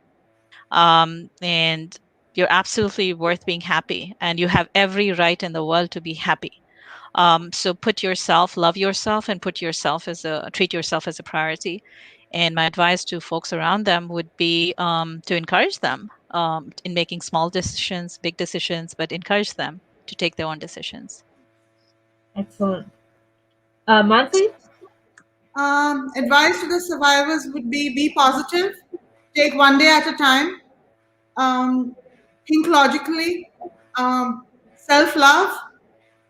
and you're absolutely worth being happy, and you have every right in the world to be happy. So love yourself, and treat yourself as a priority. And my advice to folks around them would be to encourage them in making small decisions, big decisions, but encourage them to take their own decisions. Excellent. Mansi? Advice to the survivors would be positive, take one day at a time, um, think logically, self love,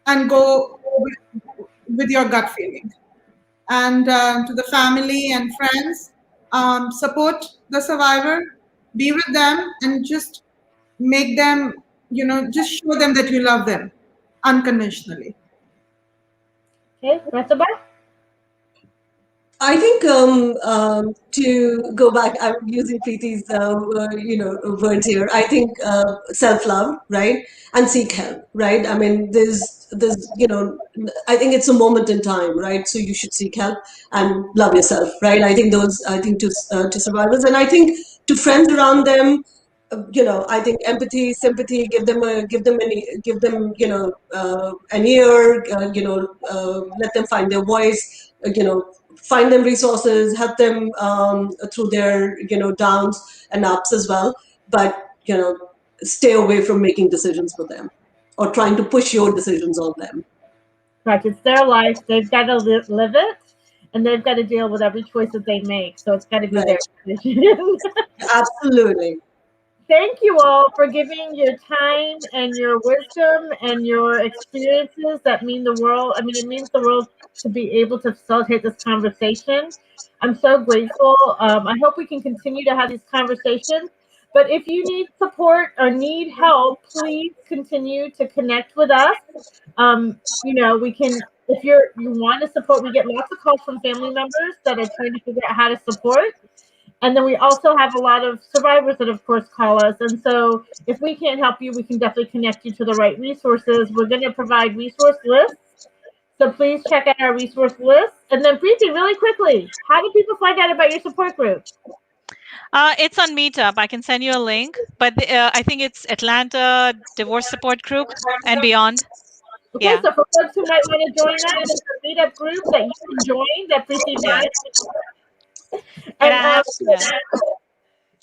and go with your gut feeling. And to the family and friends, support the survivor, be with them, and just make them, just show them that you love them unconditionally. Okay, Rataba? I think to go back, I'm using Preeti's words here. I think self-love, right, and seek help, right. I mean, there's I think it's a moment in time, right. So you should seek help and love yourself, right. I think those. I think to survivors, and I think to friends around them. I think empathy, sympathy, give them, an ear, let them find their voice, find them resources, help them through their, downs and ups as well. But, stay away from making decisions for them or trying to push your decisions on them. Correct. It's their life. They've got to live it, and they've got to deal with every choice that they make. So it's got to be their Right. decision. Absolutely. Thank you all for giving your time and your wisdom and your experiences that mean the world. I mean, it means the world to be able to facilitate this conversation. I'm so grateful. I hope we can continue to have these conversations. But if you need support or need help, please continue to connect with us. We can, if you want to support, we get lots of calls from family members that are trying to figure out how to support. And then we also have a lot of survivors that, of course, call us. And so if we can't help you, we can definitely connect you to the right resources. We're going to provide resource lists. So please check out our resource list. And then, Preeti, really quickly, how do people find out about your support group? It's on Meetup. I can send you a link, but I think it's Atlanta Divorce Support Group and beyond. Okay, Yeah. so for folks who might want to join that, there's a meetup group that you can join that Preeti Yeah. runs. And And I have, yeah.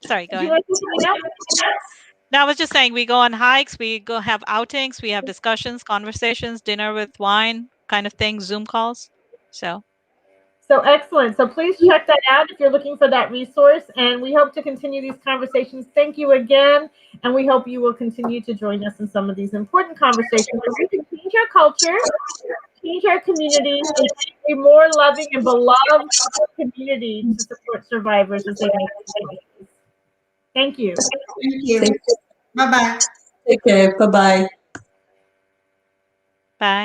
Sorry, go do you ahead. want to say something else? No, I was just saying we go on hikes, we go have outings, we have discussions, conversations, dinner with wine kind of thing, Zoom calls. So excellent. So please check that out if you're looking for that resource. And we hope to continue these conversations. Thank you again. And we hope you will continue to join us in some of these important conversations so we can change our culture, change our community, and create a more loving and beloved community to support survivors as they make these choices. Thank you. Thank you. Bye bye. Take care. Bye bye.